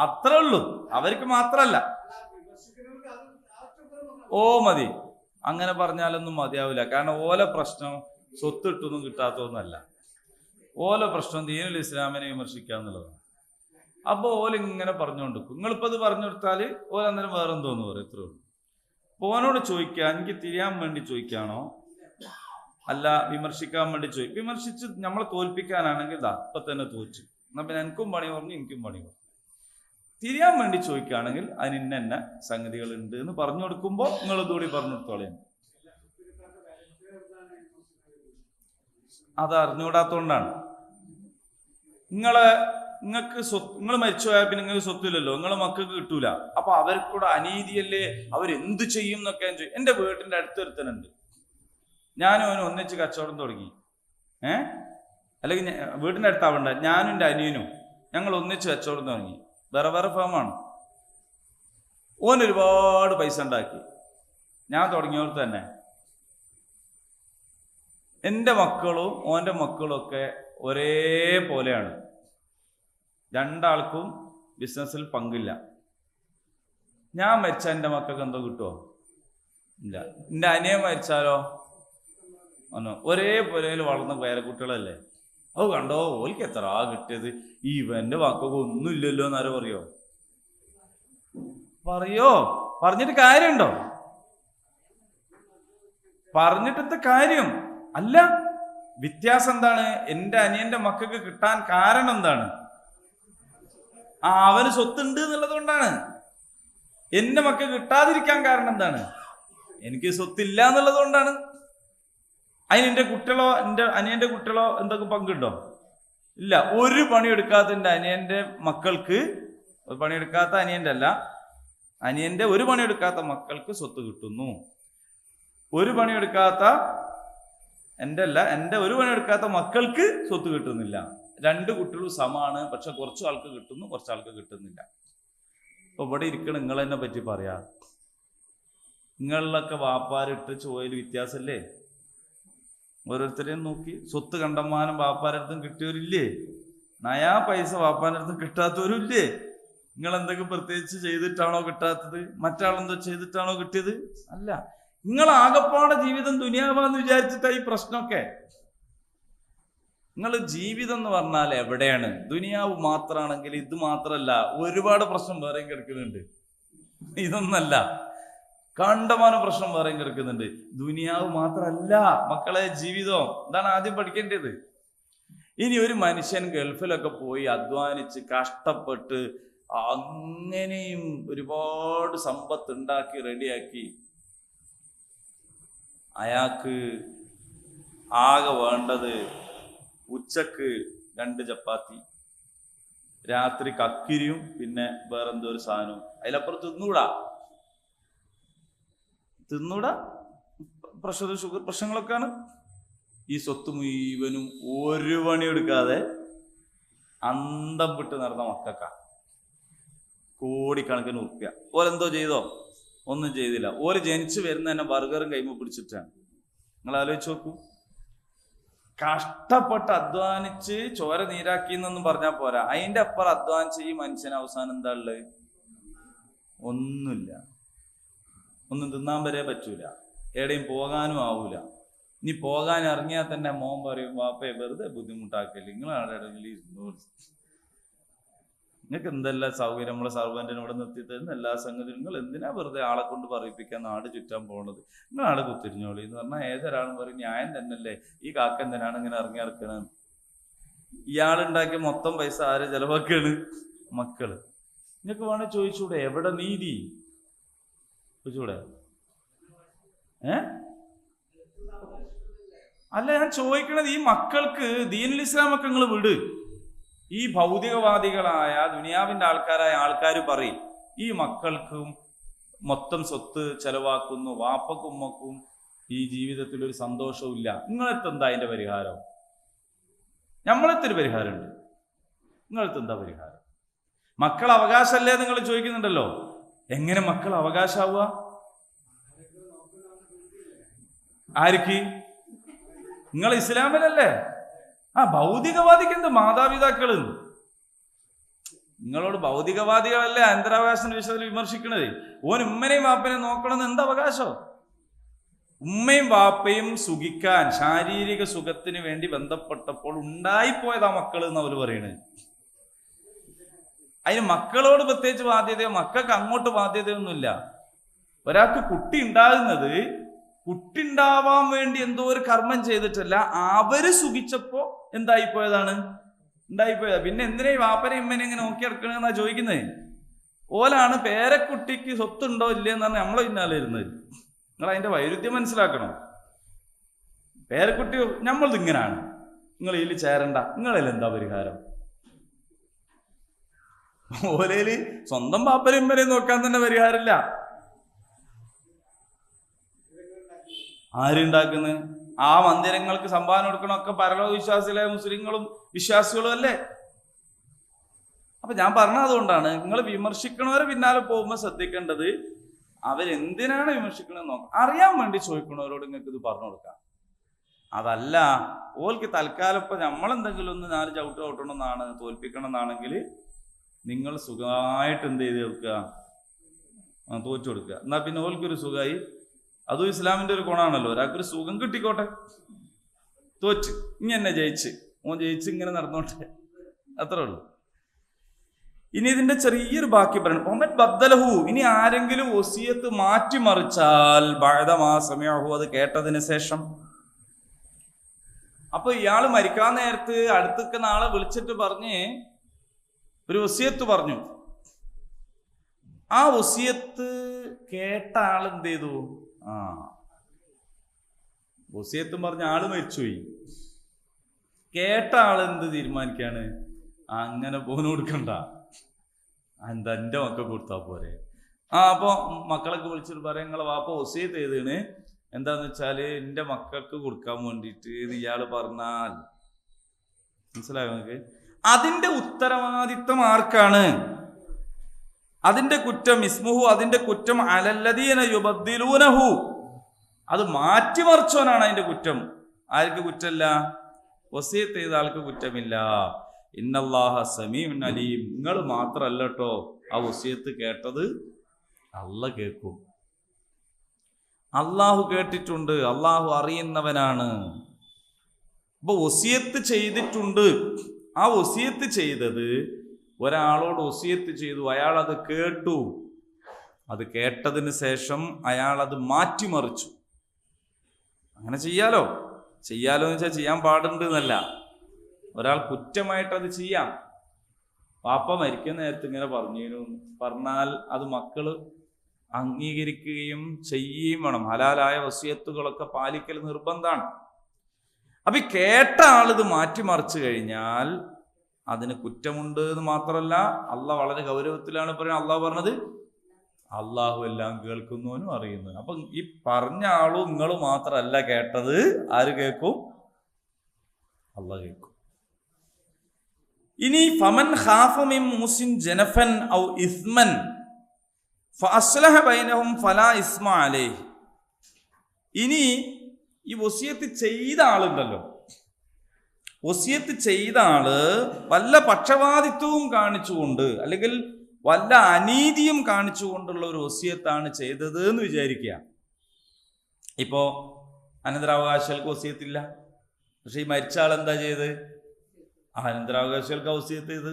Speaker 1: അത്രേ ഉള്ളൂ. അവർക്ക് മാത്രല്ല. മതി. അങ്ങനെ പറഞ്ഞാലൊന്നും മതിയാവില്ല. കാരണം ഓല പ്രശ്നം സ്വത്ത് ഇട്ടൊന്നും കിട്ടാത്തതൊന്നല്ല. ഓല പ്രശ്നം ദീനുൽ ഇസ്ലാമിനെ വിമർശിക്കുക എന്നുള്ളതാണ്. അപ്പൊ ഓലിങ്ങനെ പറഞ്ഞുകൊണ്ടിരിക്കും. നിങ്ങളിപ്പോ അത് പറഞ്ഞു കൊടുത്താൽ ഓലന്നേരം വേറെ എന്തോന്ന് പറയും. ഇത്രേ ഉള്ളൂ. ഓനോട് ചോദിക്കുക, എനിക്ക് തിരിയാൻ വേണ്ടി ചോദിക്കാണോ അല്ല വിമർശിക്കാൻ വേണ്ടി വിമർശിച്ച് നമ്മളെ തോൽപ്പിക്കാനാണെങ്കിൽ ഇപ്പൊ തന്നെ തോറ്റു. എന്നാ പിന്നെ എനിക്കും പണി പറഞ്ഞു, എനിക്കും പണി പറഞ്ഞു. തിരിയാൻ വേണ്ടി ചോദിക്കുകയാണെങ്കിൽ അതിന് ഇന്ന സംഗതികൾ ഉണ്ട് എന്ന് പറഞ്ഞു കൊടുക്കുമ്പോൾ നിങ്ങൾ ഇതുകൂടി പറഞ്ഞു കൊടുത്തോളേ. അത് അറിഞ്ഞുകൂടാത്തോണ്ടാണ്. നിങ്ങൾ മരിച്ചു പോയാൽ പിന്നെ നിങ്ങൾക്ക് സ്വത്തില്ലല്ലോ, നിങ്ങളെ മക്കൾക്ക് കിട്ടൂല. അപ്പൊ അവർക്കൂടെ അനീതിയല്ലേ, അവരെന്ത് ചെയ്യും എന്നൊക്കെ ഞാൻ ചോദിക്കും. എൻ്റെ വീട്ടിന്റെ അടുത്തൊരുത്തനുണ്ട്, ഞാനും അവനും ഒന്നിച്ച് കച്ചവടം തുടങ്ങി. അല്ലെങ്കിൽ വീട്ടിന്റെ അടുത്താവണ്ട, ഞാനും എൻ്റെ അനിയനും ഞങ്ങൾ ഒന്നിച്ച് കച്ചവടം തുടങ്ങി. വേറെ വേറെ ഫേമാണ്. ഓൻ ഒരുപാട് പൈസ ഉണ്ടാക്കി. ഞാൻ തുടങ്ങിയവർക്ക് തന്നെ എൻ്റെ മക്കളും ഓൻ്റെ മക്കളും ഒക്കെ ഒരേപോലെയാണ്. രണ്ടാൾക്കും ബിസിനസ്സിൽ പങ്കില്ല. ഞാൻ മരിച്ചാൽ എൻ്റെ മക്കൾക്ക് എന്തോ കിട്ടുമോ? ഇല്ല. എൻ്റെ അനിയൻ മരിച്ചാലോ ഒരേപോലെ വളർന്ന പേരക്കുട്ടികളല്ലേ. അത് കണ്ടോ ഓൽക്ക് എത്ര കിട്ടിയത്, ഇവന്റെ മക്കൾക്ക് ഒന്നുമില്ലല്ലോ എന്നാരോ പറയോ? പറഞ്ഞിട്ട് കാര്യമുണ്ടോ? പറഞ്ഞിട്ടത്തെ കാര്യം അല്ല. വ്യത്യാസം എന്താണ്? എൻ്റെ അനിയന്റെ മക്കൾക്ക് കിട്ടാൻ കാരണം എന്താണ്? അവന് സ്വത്തുണ്ട് എന്നുള്ളത് കൊണ്ടാണ്. എൻ്റെ മക്കൾ കിട്ടാതിരിക്കാൻ കാരണം എന്താണ്? എനിക്ക് സ്വത്തില്ല എന്നുള്ളത് കൊണ്ടാണ്. അതിന് എൻ്റെ കുട്ടികളോ എൻ്റെ അനിയന്റെ കുട്ടികളോ എന്തൊക്കെ പങ്കുണ്ടോ? ഇല്ല. ഒരു പണിയെടുക്കാത്ത എൻ്റെ അനിയന്റെ മക്കൾക്ക്, ഒരു പണിയെടുക്കാത്ത അനിയന്റെ അല്ല, അനിയന്റെ ഒരു പണിയെടുക്കാത്ത മക്കൾക്ക് സ്വത്ത് കിട്ടുന്നു. ഒരു പണിയെടുക്കാത്ത എൻ്റെ ഒരു പണിയെടുക്കാത്ത മക്കൾക്ക് സ്വത്ത് കിട്ടുന്നില്ല. രണ്ട് കുട്ടികളും സമാണ്. പക്ഷെ കുറച്ചു ആൾക്ക് കിട്ടുന്നു, കുറച്ചാൾക്ക് കിട്ടുന്നില്ല. അപ്പൊ ഇവിടെ ഇരിക്കണം നിങ്ങൾ എന്നെ പറ്റി പറയാ. നിങ്ങളിലൊക്കെ വാപ്പാരിട്ട് ചോയിൽ വ്യത്യാസമല്ലേ? ഓരോരുത്തരെയും നോക്കി സ്വത്ത് കണ്ടമാനം വാപ്പാരടുത്തും കിട്ടിയവരില്ലേ? നയാ പൈസ വാപ്പാരടുത്തും കിട്ടാത്തവരില്ലേ? നിങ്ങൾ എന്തൊക്കെ പ്രത്യേകിച്ച് ചെയ്തിട്ടാണോ കിട്ടാത്തത്? മറ്റാളെന്തോ ചെയ്തിട്ടാണോ കിട്ടിയത്? അല്ല. നിങ്ങൾ ആകപ്പാടെ ജീവിതം ദുനിയാവാന്ന് വിചാരിച്ചിട്ടാണ് ഈ പ്രശ്നമൊക്കെ. നിങ്ങൾ ജീവിതം എന്ന് പറഞ്ഞാൽ എവിടെയാണ്? ദുനിയാവ് മാത്രമാണെങ്കിൽ ഇത് മാത്രമല്ല, ഒരുപാട് പ്രശ്നം വേറെയും കിടക്കുന്നുണ്ട്. ഇതൊന്നല്ല, കണ്ടമാനം പ്രശ്നം വേറെയും കിടക്കുന്നുണ്ട്. ദുനിയാവ് മാത്രമല്ല മക്കളെ ജീവിതം. ഇതാണ് ആദ്യം പഠിക്കേണ്ടത്. ഇനി ഒരു മനുഷ്യൻ ഗൾഫിലൊക്കെ പോയി അധ്വാനിച്ച് കഷ്ടപ്പെട്ട് അങ്ങനെയും ഒരുപാട് സമ്പത്ത് ഉണ്ടാക്കി റെഡിയാക്കി അയാൾക്ക് ആകെ വേണ്ടത് ഉച്ചക്ക് 2 ചപ്പാത്തി, രാത്രി കക്കിരിയും പിന്നെ വേറെന്തോ ഒരു സാധനവും. അതിലപ്പുറം തിന്നൂടാ. Pressure sugar പ്രശ്നങ്ങളൊക്കെയാണ്. ഈ സ്വത്ത് മുഴുവനും ഒരു പണിയെടുക്കാതെ അന്തം വിട്ട് നടന്ന മക്കൾക്കാ കോടിക്കണക്കിന് ഉറുപ്പ്യ. ഓരെന്തോ ചെയ്തോ? ഒന്നും ചെയ്തില്ല. ഓര് ജനിച്ചു വരുന്ന തന്നെ ബർഗറും കൈമ പിടിച്ചിട്ടാണ്. നിങ്ങൾ ആലോചിച്ച് നോക്കൂ. കഷ്ടപ്പെട്ട് അധ്വാനിച്ച് ചോര നീരാക്കി എന്നൊന്നും പറഞ്ഞാൽ പോരാ. അതിന്റെ അപ്പുറം അധ്വാനിച്ച് ഈ മനുഷ്യന് അവസാനം എന്താ ഉള്ളത്? ഒന്നുമില്ല. ഒന്നും തിന്നാൻ വരെ പറ്റൂല, എവിടെയും പോകാനും ആവൂല. ഇനി പോകാൻ ഇറങ്ങിയാൽ തന്നെ മോൻ പറയും, വാപ്പയെ വെറുതെ ബുദ്ധിമുട്ടാക്കല്ലേ, നിങ്ങളാണ് ഇരുന്നൂറ്, നിങ്ങൾക്ക് എന്തെല്ലാം സൗകര്യം നമ്മളെ സർവന്റിനെ ഇവിടെ നിർത്തി തരുന്ന എല്ലാ സംഗതിയും, നിങ്ങൾ എന്തിനാ വെറുതെ ആളെ കൊണ്ട് പറയിപ്പിക്കാൻ നാട് ചുറ്റാൻ പോണത്, നിങ്ങൾ ആളെ കുത്തിരിഞ്ഞോളി എന്ന് പറഞ്ഞാൽ ഏതൊരാളും പറയും ന്യായം തന്നെയല്ലേ, ഈ കാക്ക എന്തിനാണ് ഇങ്ങനെ ഇറങ്ങി ഇറക്കണത്? ഇയാളുണ്ടാക്കിയ മൊത്തം പൈസ ആര് ചെലവാക്കാണ്? മക്കള്. നിങ്ങൾക്ക് വേണേ ചോദിച്ചൂടെ, എവിടെ നീതി? ചോദിച്ചൂടെ? അല്ല, ഞാൻ ചോദിക്കണത് ഈ മക്കൾക്ക് ദീനുൽ ഇസ്ലാമൊക്കെ നിങ്ങൾ വിട്. ഈ ഭൗതികവാദികളായ ദുനിയാവിന്റെ ആൾക്കാരായ ആൾക്കാർ പറയും ഈ മക്കൾക്കും മൊത്തം സ്വത്ത് ചെലവാക്കുന്നു, വാപ്പക്കും ഉമ്മക്കും ഈ ജീവിതത്തിൽ ഒരു സന്തോഷവും ഇല്ല. നിങ്ങളെടുത്ത് എന്താ അതിന്റെ പരിഹാരം? നമ്മളെത്തൊരു പരിഹാരമുണ്ട്. നിങ്ങളെടുത്ത് എന്താ പരിഹാരം? മക്കൾ അവകാശമല്ലേ നിങ്ങൾ ചോദിക്കുന്നുണ്ടല്ലോ. എങ്ങനെ മക്കൾ അവകാശമാവുക? ആർക്ക്? നിങ്ങൾ ഇസ്ലാമിലല്ലേ? ഭൗതികവാദിക്ക് എന്ത് മാതാപിതാക്കള്? നിങ്ങളോട് ഭൗതികവാദികളല്ലേ അനന്തരാവകാശത്തിന്റെ വിഷയത്തിൽ വിമർശിക്കണത്. ഓൻ ഉമ്മനെയും വാപ്പനെയും നോക്കണമെന്ന് എന്താ അവകാശം? ഉമ്മയും വാപ്പയും സുഖിക്കാൻ, ശാരീരിക സുഖത്തിന് വേണ്ടി ബന്ധപ്പെട്ടപ്പോൾ ഉണ്ടായിപ്പോയതാ മക്കൾ എന്ന് അവർ പറയണത്. അതിന് മക്കളോട് പ്രത്യേകിച്ച് ബാധ്യതയോ മക്കൾക്ക് അങ്ങോട്ട് ബാധ്യതയൊന്നുമില്ല. ഒരാൾക്ക് കുട്ടി ഉണ്ടാകുന്നത് കുട്ടി ഉണ്ടാവാൻ വേണ്ടി എന്തോ ഒരു കർമ്മം ചെയ്തിട്ടല്ല, അവര് സുഖിച്ചപ്പോ എന്തായിപ്പോയതാണ്, ഉണ്ടായിപ്പോയതാ. പിന്നെ എന്തിനാ ഈ വാപ്പനെയും ഇമ്മനെ ഇങ്ങനെ നോക്കിയെടുക്കണെന്നാ ചോദിക്കുന്നത്. ഓലാണ് പേരക്കുട്ടിക്ക് സ്വത്തുണ്ടോ ഇല്ലയെന്ന് പറഞ്ഞാൽ നമ്മളെ പിന്നാലെ ഇരുന്നത്. നിങ്ങൾ അതിന്റെ വൈരുദ്ധ്യം മനസ്സിലാക്കണം. പേരക്കുട്ടി നമ്മളത് ഇങ്ങനാണ്, നിങ്ങൾ ഇതിൽ ചേരണ്ട, നിങ്ങളിൽ എന്താ പരിഹാരം? ഓലയില് സ്വന്തം പാപ്പനെയും ഇമ്മനെയും നോക്കാൻ തന്നെ പരിഹാരമില്ല. ആരുണ്ടാക്കുന്നത്? ആ മന്ദിരങ്ങൾക്ക് സംഭാവന കൊടുക്കണമൊക്കെ പരലോക വിശ്വാസികളായ മുസ്ലിങ്ങളും വിശ്വാസികളും അല്ലേ? അപ്പൊ ഞാൻ പറഞ്ഞതുകൊണ്ടാണ് നിങ്ങൾ വിമർശിക്കണവരെ പിന്നാലെ പോകുമ്പോൾ ശ്രദ്ധിക്കേണ്ടത് അവരെന്തിനാണ് വിമർശിക്കണമെന്ന് നോക്കാം. അറിയാൻ വേണ്ടി ചോദിക്കണവരോട് നിങ്ങൾക്ക് ഇത് പറഞ്ഞു കൊടുക്കാം. അതല്ല, ഓൽക്ക് തൽക്കാലം ഇപ്പൊ നമ്മളെന്തെങ്കിലും ഒന്ന് 4 ചവിട്ട് ചവിട്ടണം എന്നാണ്, തോൽപ്പിക്കണം എന്നാണെങ്കിൽ നിങ്ങൾ സുഖമായിട്ട് എന്ത് ചെയ്ത് കൊടുക്കുക, തോറ്റു കൊടുക്കുക. എന്നാ പിന്നെ ഓൽക്കൊരു സുഖമായി. അതും ഇസ്ലാമിന്റെ ഒരു ഗുണമാണല്ലോ, ഒരാൾക്കൊരു സുഖം കിട്ടിക്കോട്ടെ. തോറ്റ് ഇനി എന്നെ ഓൻ ജയിച്ച് ഇങ്ങനെ നടന്നോട്ടെ, അത്രേ ഉള്ളൂ. ഇനി ഇതിന്റെ ചെറിയൊരു ബാക്കി പറയണം. ഒമൻ ബദ്ദലഹു, ഇനി ആരെങ്കിലും വസിയത്ത് മാറ്റിമറിച്ചാൽ ബഅദമാ സമിഅഹു, അത് കേട്ടതിന് ശേഷം. അപ്പൊ ഇയാള് മരിക്കാൻ നേരത്ത് അടുത്തൊക്കെ നാളെ വിളിച്ചിട്ട് പറഞ്ഞ് ഒരു വസിയത്ത് പറഞ്ഞു. ആ വസിയത്ത് കേട്ട ആൾ എന്ത് ചെയ്തു? വസിയത്തും പറഞ്ഞ ആള് മരിച്ചുപോയി. കേട്ട ആള് എന്ത് തീരുമാനിക്കാണ്? അങ്ങനെ പോന്ന് കൊടുക്കണ്ട, എന്താ എൻ്റെ മക്കൾ കൊടുത്താൽ പോരെ. അപ്പൊ മക്കളൊക്കെ വിളിച്ചിട്ട് പറയാം, നിങ്ങളെ വാപ്പ വസിയത്ത് ചെയ്തേണ്, എന്താന്ന് വെച്ചാല് എൻ്റെ മക്കൾക്ക് കൊടുക്കാൻ വേണ്ടിയിട്ട് ഇയാള് പറഞ്ഞാൽ. മനസ്സിലായോ നിങ്ങൾക്ക്? അതിന്റെ ഉത്തരവാദിത്വം ആർക്കാണ്? അതിന്റെ കുറ്റം ഇസ്മുഹു, അതിന്റെ കുറ്റം അലല്ലദീന യുബദ്ദിലൂനഹു, അത് മാറ്റിമറിച്ചവനാണ് അതിന്റെ കുറ്റം. ആർക്ക് കുറ്റമില്ല? വസിയത്ത് ചെയ്ത ആൾക്ക് കുറ്റമില്ല. ഇന്നല്ലാഹ സമീഉൻ അലീം. നിങ്ങൾ മാത്രല്ല കേട്ടോ ആ വസിയത്ത് കേട്ടത്, അല്ലാഹ് കേൾക്കും. അള്ളാഹു കേട്ടിട്ടുണ്ട്, അള്ളാഹു അറിയുന്നവനാണ്. അപ്പൊ വസിയത്ത് ചെയ്തിട്ടുണ്ട്. ആ വസിയത്ത് ചെയ്തത്, ഒരാളോട് വസിയത്ത് ചെയ്തു, അയാൾ അത് കേട്ടു. അത് കേട്ടതിന് ശേഷം അയാൾ അത് മാറ്റിമറിച്ചു. അങ്ങനെ ചെയ്യാലോ എന്ന് വെച്ചാൽ ചെയ്യാൻ പാടുണ്ട് എന്നല്ല, ഒരാൾ കുറ്റമായിട്ട് അത് ചെയ്യാം. പാപ്പ മരിക്കുന്ന നേരത്ത് ഇങ്ങനെ പറഞ്ഞാൽ അത് മക്കള് അംഗീകരിക്കുകയും ചെയ്യുകയും വേണം. ഹലാലായ വസിയത്തുകളൊക്കെ പാലിക്കൽ നിർബന്ധമാണ്. അപ്പൊ ഈ കേട്ട ആളിത് മാറ്റിമറിച്ചു കഴിഞ്ഞാൽ അതിന് കുറ്റമുണ്ട് എന്ന് മാത്രമല്ല, അള്ളാഹ് വളരെ ഗൗരവത്തിലാണ് പറയുന്നത്. അള്ളാഹ് പറഞ്ഞത് അള്ളാഹു എല്ലാം കേൾക്കുന്നവനും അറിയുന്നവനും. അപ്പൊ ഈ പറഞ്ഞ ആളും നിങ്ങൾ മാത്രമല്ല കേട്ടത്, ആര് കേൾക്കും? അള്ളാഹ് കേൾക്കും. ഇനി ഫമൻ ഖാഫ മിൻ മൂസിൻ ജനഫൻ ഔ ഇസ്മൻ ഫഅസ്ലഹ ബൈനഹും ഫലാ ഇസ്മ അലൈഹി. ഇനി ഈ വസിയത്ത് ചെയ്ത ആളുണ്ടല്ലോ, വസിയത്ത് ചെയ്ത ആള് വല്ല പക്ഷപാതിത്വവും കാണിച്ചുകൊണ്ട് അല്ലെങ്കിൽ വല്ല അനീതിയും കാണിച്ചുകൊണ്ടുള്ള ഒരു വസിയത്താണ് ചെയ്തത് എന്ന് വിചാരിക്കുക. ഇപ്പോ അനന്തരാവകാശികൾക്ക് വസിയത്തില്ല, പക്ഷെ ഈ മരിച്ച ആൾ എന്താ ചെയ്ത്? അനന്തരാവകാശികൾക്ക് വസിയത്ത് ചെയ്ത്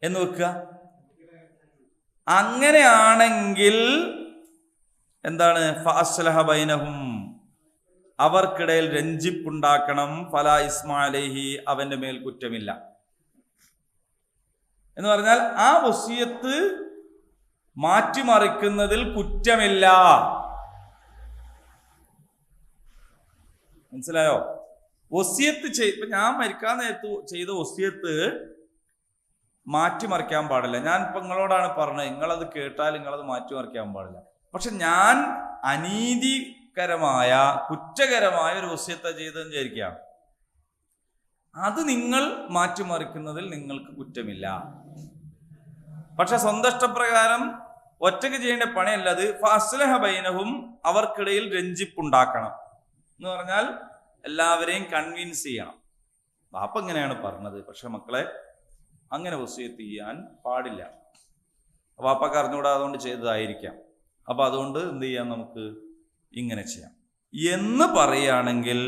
Speaker 1: എന്ന് വെക്കുക. അങ്ങനെയാണെങ്കിൽ എന്താണ്? ഫഅസ്ലഹ ബൈനഹും, അവർക്കിടയിൽ രഞ്ജിപ്പുണ്ടാക്കണം. ഫലാ ഇസ്മ അലൈഹി, അവന്റെ മേൽ കുറ്റമില്ല എന്ന് പറഞ്ഞാൽ ആ വസിയത്ത് മാറ്റിമറിക്കുന്നതിൽ കുറ്റമില്ല. മനസ്സിലായോ? വസിയത്ത് ഇപ്പൊ ഞാൻ മരിക്കാൻ നേരത്ത് ചെയ്ത വസിയത്ത് മാറ്റിമറിക്കാൻ പാടില്ല. ഞാൻ ഇപ്പൊ നിങ്ങളോടാണ് പറഞ്ഞത്, നിങ്ങളത് കേട്ടാൽ നിങ്ങളത് മാറ്റിമറിക്കാൻ പാടില്ല. പക്ഷെ ഞാൻ അനീതികരമായ കുറ്റകരമായ ഒരു വസിയത്ത ചെയ്തെന്ന് വിചാരിക്കാം, അത് നിങ്ങൾ മാറ്റിമറിക്കുന്നതിൽ നിങ്ങൾക്ക് കുറ്റമില്ല. പക്ഷെ സ്വന്തം ഇഷ്ടപ്രകാരം ഒറ്റയ്ക്ക് ചെയ്യേണ്ട പണിയല്ല അത്. ഫഅസ്ലഹ ബൈനഹും, അവർക്കിടയിൽ രഞ്ജിപ്പുണ്ടാക്കണം എന്ന് പറഞ്ഞാൽ എല്ലാവരെയും കൺവിൻസ് ചെയ്യണം. വാപ്പ ഇങ്ങനെയാണ് പറഞ്ഞത്, പക്ഷെ മക്കളെ അങ്ങനെ വസിയത്ത് ചെയ്യാൻ പാടില്ല. വാപ്പക്ക് അറിഞ്ഞുകൂടാ, അതുകൊണ്ട് ചെയ്തതായിരിക്കാം. അപ്പൊ അതുകൊണ്ട് എന്ത് ചെയ്യാം, നമുക്ക് ഇങ്ങനെ ചെയ്യാം എന്ന് പറയുകയാണെങ്കിൽ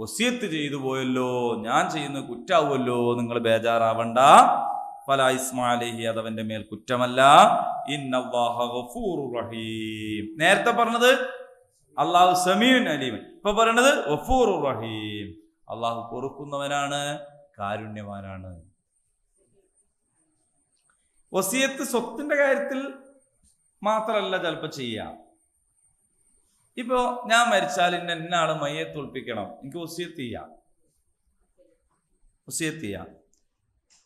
Speaker 1: വസിയത്ത് ചെയ്തു പോയല്ലോ, ഞാൻ ചെയ്യുന്ന കുറ്റാവുമല്ലോ, നിങ്ങൾ ബേജാറാവണ്ട. ഫലാ ഇസ്മ അലൈഹി, അതവന്റെ മേൽ കുറ്റമല്ല. ഇന്നല്ലാഹ ഗഫൂറുർ റഹീം. നേരത്തെ പറഞ്ഞത് അല്ലാഹു സമീഉൻ അലീം, ഇപ്പൊ പറയണത് ഗഫൂറുർ റഹീം. അള്ളാഹു പൊറുക്കുന്നവനാണ്, കാരുണ്യവാനാണ്. വസിയത്ത് സ്വത്തിന്റെ കാര്യത്തിൽ മാത്രമല്ല ചിലപ്പോ ചെയ്യാം. ഇപ്പോ ഞാൻ മരിച്ചാൽ ഇന്നാള് മയ്യത്ത് ഒളിപ്പിക്കണം, എനിക്ക് വസിയത്ത് ചെയ്യാം.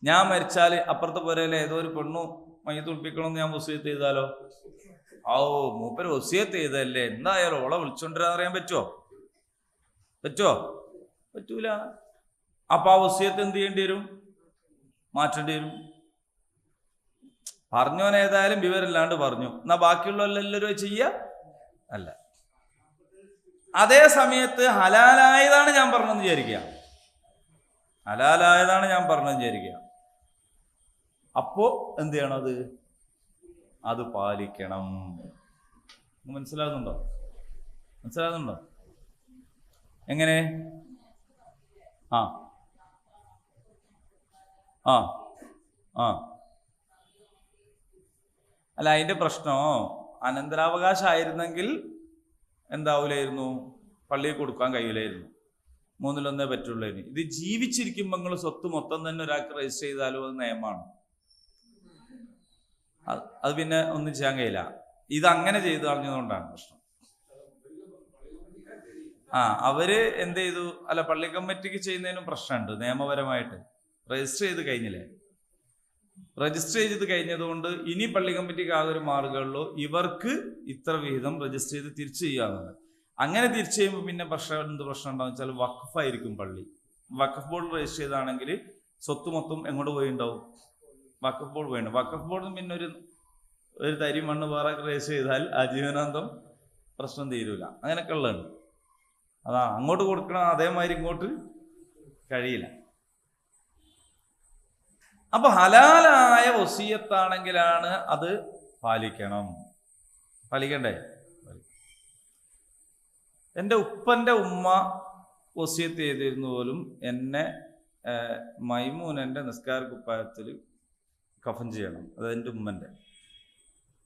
Speaker 1: ഞാൻ മരിച്ചാൽ അപ്പുറത്തെ പോരല്ലേ ഏതോ ഒരു പെണ്ണു മയ്യത്ത് ഒളിപ്പിക്കണമെന്ന് ഞാൻ വസിയത്ത് ചെയ്താലോ? മൂപ്പര് വസിയത്ത് ചെയ്തല്ലേ, എന്തായാലും ഓളെ വിളിച്ചോണ്ടിരാൻ അറിയാൻ പറ്റുമോ? പറ്റൂല. അപ്പൊ ആ വസിയത്ത് എന്ത് ചെയ്യേണ്ടി വരും? മാറ്റേണ്ടി വരും. പറഞ്ഞോനേതായാലും വിവരമില്ലാണ്ട് പറഞ്ഞു, എന്നാ ബാക്കിയുള്ള എല്ലാവരും ചെയ്യുക അല്ല. അതേ സമയത്ത് ഹലാലായതാണ് ഞാൻ പറഞ്ഞെന്ന് വിചാരിക്കുക, ഹലാലായതാണ് ഞാൻ പറഞ്ഞെന്ന് വിചാരിക്കുക. അപ്പോ എന്ത് ചെയ്യണം? അത് പാലിക്കണം. മനസ്സിലാകുന്നുണ്ടോ? മനസ്സിലാകുന്നുണ്ടോ? എങ്ങനെ? ആ ആ ആ അല്ല, അതിന്റെ പ്രശ്നമോ അനന്തരാവകാശം ആയിരുന്നെങ്കിൽ എന്താവൂലായിരുന്നു? പള്ളിയിൽ കൊടുക്കാൻ കഴിയില്ലായിരുന്നു, 1/3 പറ്റുള്ളായിരുന്നു. ഇത് ജീവിച്ചിരിക്കുമ്പോൾ നിങ്ങൾ സ്വത്ത് മൊത്തം തന്നെ ഒരാൾക്ക് രജിസ്റ്റർ ചെയ്താലും അത് നിയമമാണ്. അത് പിന്നെ ഒന്നും ചെയ്യാൻ കഴിയില്ല. ഇത് അങ്ങനെ ചെയ്തു കളഞ്ഞതുകൊണ്ടാണ് പ്രശ്നം. അവര് എന്ത് ചെയ്തു? അല്ല, പള്ളി കമ്മിറ്റിക്ക് ചെയ്യുന്നതിനും പ്രശ്നമുണ്ട് നിയമപരമായിട്ട്. രജിസ്റ്റർ ചെയ്ത് കഴിഞ്ഞില്ലേ? രജിസ്റ്റർ ചെയ്ത് കഴിഞ്ഞതുകൊണ്ട് ഇനി പള്ളി കമ്മിറ്റിക്ക് ആകൊരു മാർഗമുള്ളൂ, ഇവർക്ക് ഇത്ര വിഹിതം രജിസ്റ്റർ ചെയ്ത് തിരിച്ചു ചെയ്യാന്നുള്ളത്. അങ്ങനെ തിരിച്ചു ചെയ്യുമ്പോൾ പിന്നെ എന്ത് പ്രശ്നം ഉണ്ടാവും വെച്ചാൽ വഖഫായിരിക്കും പള്ളി. വഖഫ് ബോർഡ് രജിസ്റ്റർ ചെയ്താണെങ്കിൽ സ്വത്ത് മൊത്തം എങ്ങോട്ട് പോയിണ്ടാവും? വഖഫ് ബോർഡ് പോയിട്ടുണ്ട്. വഖഫ് ബോർഡിൽ പിന്നെ ഒരു തരി മണ്ണ് വേറെ രജിസ്റ്റർ ചെയ്താൽ ആജീവനാന്തം പ്രശ്നം തീരൂല. അങ്ങനെയൊക്കെ ഉള്ളതുണ്ട്. അങ്ങോട്ട് കൊടുക്കണം, അതേമാതിരി ഇങ്ങോട്ട് കഴിയില്ല. അപ്പൊ ഹലാലായ വസിയത്താണെങ്കിലാണ് അത് പാലിക്കണം. പാലിക്കണ്ടേ? എൻ്റെ ഉപ്പൻ്റെ ഉമ്മ വസിയത്ത് ചെയ്തിരുന്നു പോലും എന്നെ മൈമൂനൻ്റെ നിസ്കാര കുപ്പായത്തിൽ കഫൻ ചെയ്യണം. അത് എൻ്റെ ഉമ്മൻ്റെ.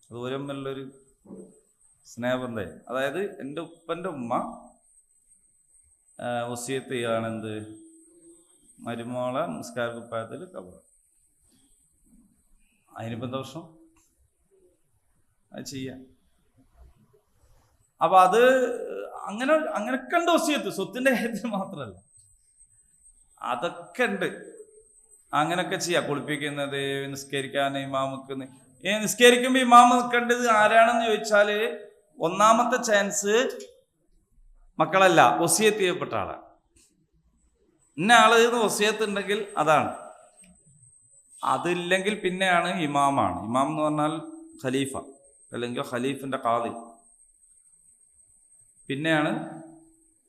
Speaker 1: അത് ഒരുമ്മല്ലൊരു സ്നേഹബന്ധേ. അതായത് എൻ്റെ ഉപ്പൻ്റെ ഉമ്മ വസിയത്ത് ചെയ്യുകയാണെന്ത്? മരുമോളെ നിസ്കാര കുപ്പായത്തിൽ കഫൻ. അതിനിപ്പോൾ എന്താ പ്രശ്നം? അത് ചെയ്യാം. അപ്പൊ അത് അങ്ങനെയൊക്കെ ഉണ്ട് വസിയത്ത്, സ്വത്തിന്റെ കാര്യത്തിൽ മാത്രമല്ല, അതൊക്കെ ഉണ്ട്. അങ്ങനൊക്കെ ചെയ്യാം. കുളിപ്പിക്കുന്നത്, നിസ്കരിക്കാൻ ഇമാമുക്ക്. നിസ്കരിക്കുമ്പോൾ ഇമാമ് നിൽക്കേണ്ടത് ആരാണെന്ന് ചോദിച്ചാല് ഒന്നാമത്തെ ചാൻസ് മക്കളല്ല, വസിയത്ത് ചെയ്യപ്പെട്ട ആളാണ്. ഇന്ന ആള് വസിയത്ത് ഉണ്ടെങ്കിൽ അതാണ്. അതില്ലെങ്കിൽ പിന്നെയാണ് ഇമാമാണ്. ഇമാം എന്ന് പറഞ്ഞാൽ ഖലീഫ, അല്ലെങ്കിൽ ഖലീഫിന്റെ ഖാദി. പിന്നെയാണ്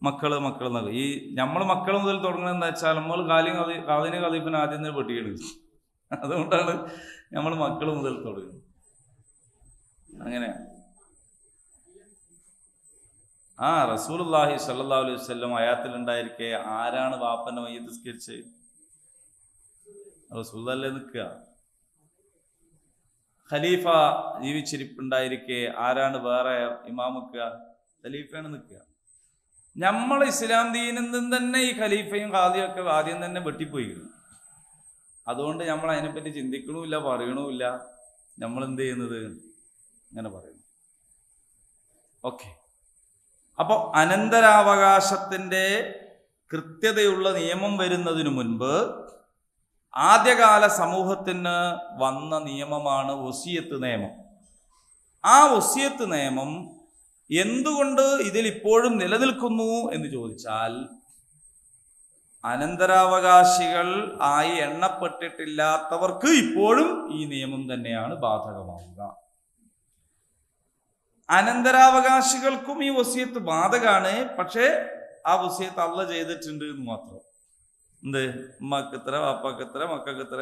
Speaker 1: മക്കള് എന്നൊക്കെ. ഈ നമ്മൾ മക്കൾ മുതൽ തുടങ്ങുന്നത് എന്താ വെച്ചാൽ നമ്മൾ ഖാദിനെ ഖലീഫിനെ ആദ്യം തന്നെ വെട്ടിയെടുക്കും. അതുകൊണ്ടാണ് നമ്മൾ മക്കൾ മുതൽ തുടങ്ങുന്നത്. അങ്ങനെയാണ്. റസൂലുള്ളാഹി സ്വല്ലല്ലാഹു അലൈഹി വസല്ലം ആയാത്തിൽ ഉണ്ടായിരിക്കെ ആരാണ് വാപ്പന്റെ മയ്യിത്ത് നിസ്കരിച്ച്? റസൂലല്ലേ നിൽക്കുക. ഖലീഫ ജീവിച്ചിരിപ്പുണ്ടായിരിക്കെ ആരാണ് വേറെ ഇമാം നിൽക്കുക? ഖലീഫയാണ് നിൽക്കുക. നമ്മൾ ഇസ്ലാം ദീനിൽ നിന്ന് തന്നെ ഈ ഖലീഫയും ഖാദിയും ഒക്കെ ആദ്യം തന്നെ വെട്ടിപ്പോയിരിക്കുന്നു. അതുകൊണ്ട് നമ്മൾ അതിനെപ്പറ്റി ചിന്തിക്കണമില്ല, പറയണമില്ല. നമ്മൾ എന്ത് ചെയ്യുന്നത്? ഇങ്ങനെ പറയുന്നു. ഓക്കെ. അപ്പോൾ അനന്തരാവകാശത്തിന്റെ കൃത്യതയുള്ള നിയമം വരുന്നതിനു മുൻപ് ആദ്യകാല സമൂഹത്തിന് വന്ന നിയമമാണ് വസിയത്ത് നിയമം. ആ വസിയത്ത് നിയമം എന്തുകൊണ്ട് ഇതിൽ ഇപ്പോഴും നിലനിൽക്കുന്നു എന്ന് ചോദിച്ചാൽ, അനന്തരാവകാശികൾ ആയി എണ്ണപ്പെട്ടിട്ടില്ലാത്തവർക്ക് ഇപ്പോഴും ഈ നിയമം തന്നെയാണ് ബാധകമാവുക. അനന്തരാവകാശികൾക്കും ഈ വസിയത്ത് ബാധകമാണ്. പക്ഷേ ആ വസിയത്ത് അള്ളാഹ് ചെയ്തിട്ടുണ്ട് എന്ന് മാത്രം. എന്ത്? ഉമ്മക്കിത്ര, വാപ്പക്കിത്ര, മക്കൾക്കിത്ര.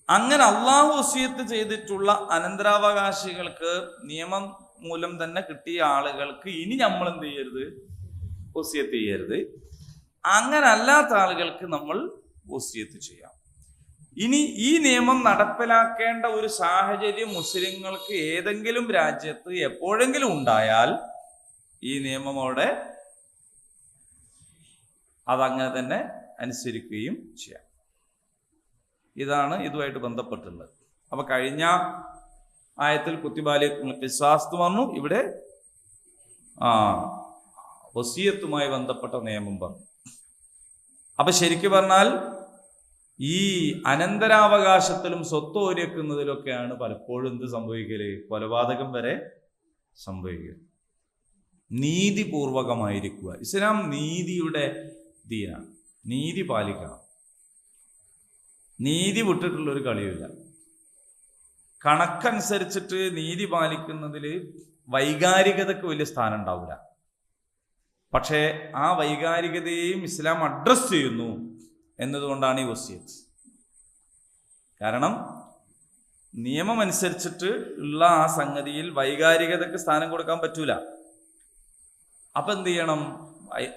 Speaker 1: അങ്ങനെ അള്ളാഹു വസിയത്ത് ചെയ്തിട്ടുള്ള അനന്തരാവകാശികൾക്ക് നിയമം മൂലം തന്നെ കിട്ടിയ ആളുകൾക്ക് ഇനി നമ്മൾ എന്ത് ചെയ്യരുത്? വസിയത്ത് ചെയ്യരുത്. അങ്ങനെ അല്ലാത്ത ആളുകൾക്ക് നമ്മൾ വസിയത്ത് ചെയ്യാം. ഇനി ഈ നിയമം നടപ്പിലാക്കേണ്ട ഒരു സാഹചര്യം മുസ്ലിങ്ങൾക്ക് ഏതെങ്കിലും രാജ്യത്ത് എപ്പോഴെങ്കിലും ഉണ്ടായാൽ ഈ നിയമം അവിടെ അതങ്ങനെ തന്നെ അനുസരിക്കുകയും ചെയ്യാം. ഇതാണ് ഇതുമായിട്ട് ബന്ധപ്പെട്ടുള്ളത്. അപ്പൊ കഴിഞ്ഞ ആയത്തിൽ കുത്തിബാലിക്കും ഖിസാസ് പറഞ്ഞു, ഇവിടെ വസിയത്തുമായി ബന്ധപ്പെട്ട നിയമം പറഞ്ഞു. അപ്പൊ ശരിക്കും പറഞ്ഞാൽ ഈ അനന്തരാവകാശത്തിലും സ്വത്ത് ഓരിവെക്കുന്നതിലൊക്കെയാണ് പലപ്പോഴും എന്ത് സംഭവിക്കല്? കൊലപാതകം വരെ സംഭവിക്കുക. നീതിപൂർവകമായിരിക്കുക. ഇസ്ലാം നീതിയുടെ ദീനാണ്. നീതി പാലിക്കണം. നീതി വിട്ടിട്ടുള്ളൊരു കളിയില്ല. കണക്കനുസരിച്ചിട്ട് നീതി പാലിക്കുന്നതിൽ വൈകാരികതയ്ക്ക് വലിയ സ്ഥാനം ഉണ്ടാവില്ല. പക്ഷേ ആ വൈകാരികതയെയും ഇസ്ലാം അഡ്രസ് ചെയ്യുന്നു എന്നതുകൊണ്ടാണ് ഈ വസിയത്ത്. കാരണം നിയമം അനുസരിച്ചിട്ട് ഉള്ള ആ സംഗതിയിൽ വൈകാരികതയ്ക്ക് സ്ഥാനം കൊടുക്കാൻ പറ്റൂല. അപ്പൊ എന്ത് ചെയ്യണം?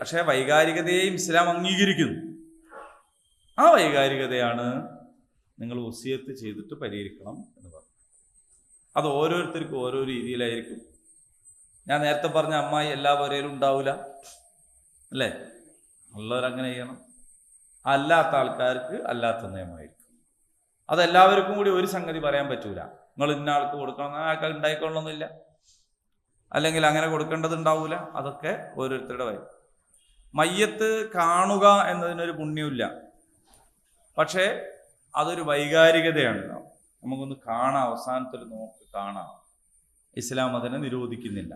Speaker 1: പക്ഷേ വൈകാരികതയെയും ഇസ്ലാം അംഗീകരിക്കുന്നു. ആ വൈകാരികതയാണ് നിങ്ങൾ വസിയത്ത് ചെയ്തിട്ട് പരിഹരിക്കണം എന്ന് പറഞ്ഞു. അത് ഓരോരുത്തർക്കും ഓരോ രീതിയിലായിരിക്കും. ഞാൻ നേരത്തെ പറഞ്ഞ അമ്മായി എല്ലാ പുരയിലും ഉണ്ടാവില്ല അല്ലേ? ഉള്ളവരങ്ങനെ ചെയ്യണം. അല്ലാത്ത ആൾക്കാർക്ക് അല്ലാത്ത നിയമമായിരിക്കും. അതെല്ലാവർക്കും കൂടി ഒരു സംഗതി പറയാൻ പറ്റൂല. നിങ്ങൾ ഇന്ന ആൾക്ക് കൊടുക്കണം, ആ ആൾക്ക് ഉണ്ടായിക്കൊള്ളണമെന്നില്ല, അല്ലെങ്കിൽ അങ്ങനെ കൊടുക്കേണ്ടത് ഉണ്ടാവൂല. അതൊക്കെ ഓരോരുത്തരുടെ വഴി. മയ്യത്ത് കാണുക എന്നതിനൊരു പുണ്യമില്ല, പക്ഷേ അതൊരു വൈകാരികതയാണ്. നമുക്കൊന്ന് കാണാം, അവസാനത്തിൽ നോക്ക് കാണാം. ഇസ്ലാം അതിനെ നിരോധിക്കുന്നില്ല.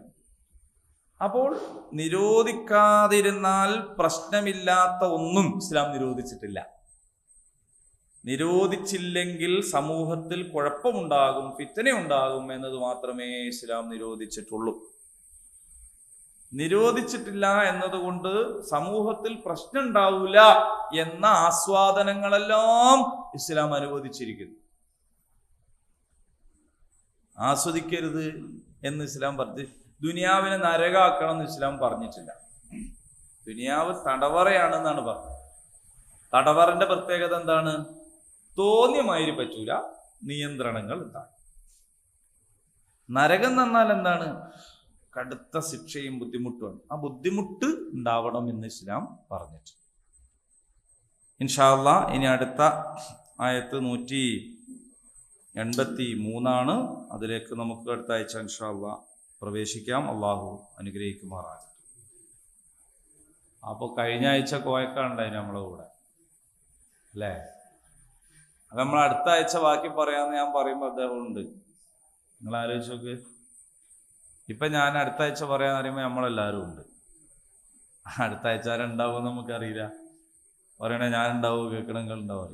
Speaker 1: അപ്പോൾ നിരോധിക്കാതിരുന്നാൽ പ്രശ്നമില്ലാത്ത ഒന്നും ഇസ്ലാം നിരോധിച്ചിട്ടില്ല. നിരോധിച്ചില്ലെങ്കിൽ സമൂഹത്തിൽ കുഴപ്പമുണ്ടാകും, ഫിത്നയുണ്ടാകും എന്നത് മാത്രമേ ഇസ്ലാം നിരോധിച്ചിട്ടുള്ളൂ. നിരോധിച്ചിട്ടില്ല എന്നതുകൊണ്ട് സമൂഹത്തിൽ പ്രശ്നം ഉണ്ടാവില്ല എന്ന ആസ്വാദനങ്ങളെല്ലാം ഇസ്ലാം അനുവദിച്ചിരിക്കുന്നു. ആസ്വദിക്കരുത് എന്ന് ഇസ്ലാം പറഞ്ഞു. ദുനിയാവിനെ നരകാക്കണം എന്ന് ഇസ്ലാം പറഞ്ഞിട്ടില്ല. ദുനിയാവ് തടവറയാണെന്നാണ് പറഞ്ഞത്. തടവറന്റെ പ്രത്യേകത എന്താണ്? തോന്നിയമാതിരി പറ്റൂല, നിയന്ത്രണങ്ങൾ എന്താണ്. നരകം എന്ന് പറഞ്ഞാൽ എന്താണ്? കടുത്ത ശിക്ഷയും ബുദ്ധിമുട്ടുമാണ്. ആ ബുദ്ധിമുട്ട് ഉണ്ടാവണം എന്ന് ഇസ്ലാം പറഞ്ഞിട്ട്. ഇൻഷാ അല്ലാഹ് ഇനി അടുത്ത ആയത്ത് 183 അതിലേക്ക് നമുക്ക് അടുത്ത ആഴ്ച ഇൻഷാ അല്ലാഹ് പ്രവേശിക്കാം. അള്ളാഹു അനുഗ്രഹിക്കുമാറാകട്ടെ. അപ്പോൾ കഴിഞ്ഞ ആഴ്ച കോയക്കാണ്ടായിരുന്നു നമ്മളെ കൂടെ അല്ലേ? അത് നമ്മൾ അടുത്ത ആഴ്ച ബാക്കി പറയാമെന്ന് ഞാൻ പറയുമ്പോൾ അദ്ദേഹം ഉണ്ട്. നിങ്ങൾ ആലോചിച്ച് നോക്ക്. ഇപ്പം ഞാൻ അടുത്ത ആഴ്ച പറയാന്ന് പറയുമ്പോൾ നമ്മളെല്ലാവരും ഉണ്ട്. അടുത്ത ആഴ്ച ആരുണ്ടാവുമെന്ന് നമുക്കറിയില്ല. പറയണേ ഞാൻ ഉണ്ടാവുമോ, കേൾക്കണമെങ്കിൽ ഉണ്ടാവും.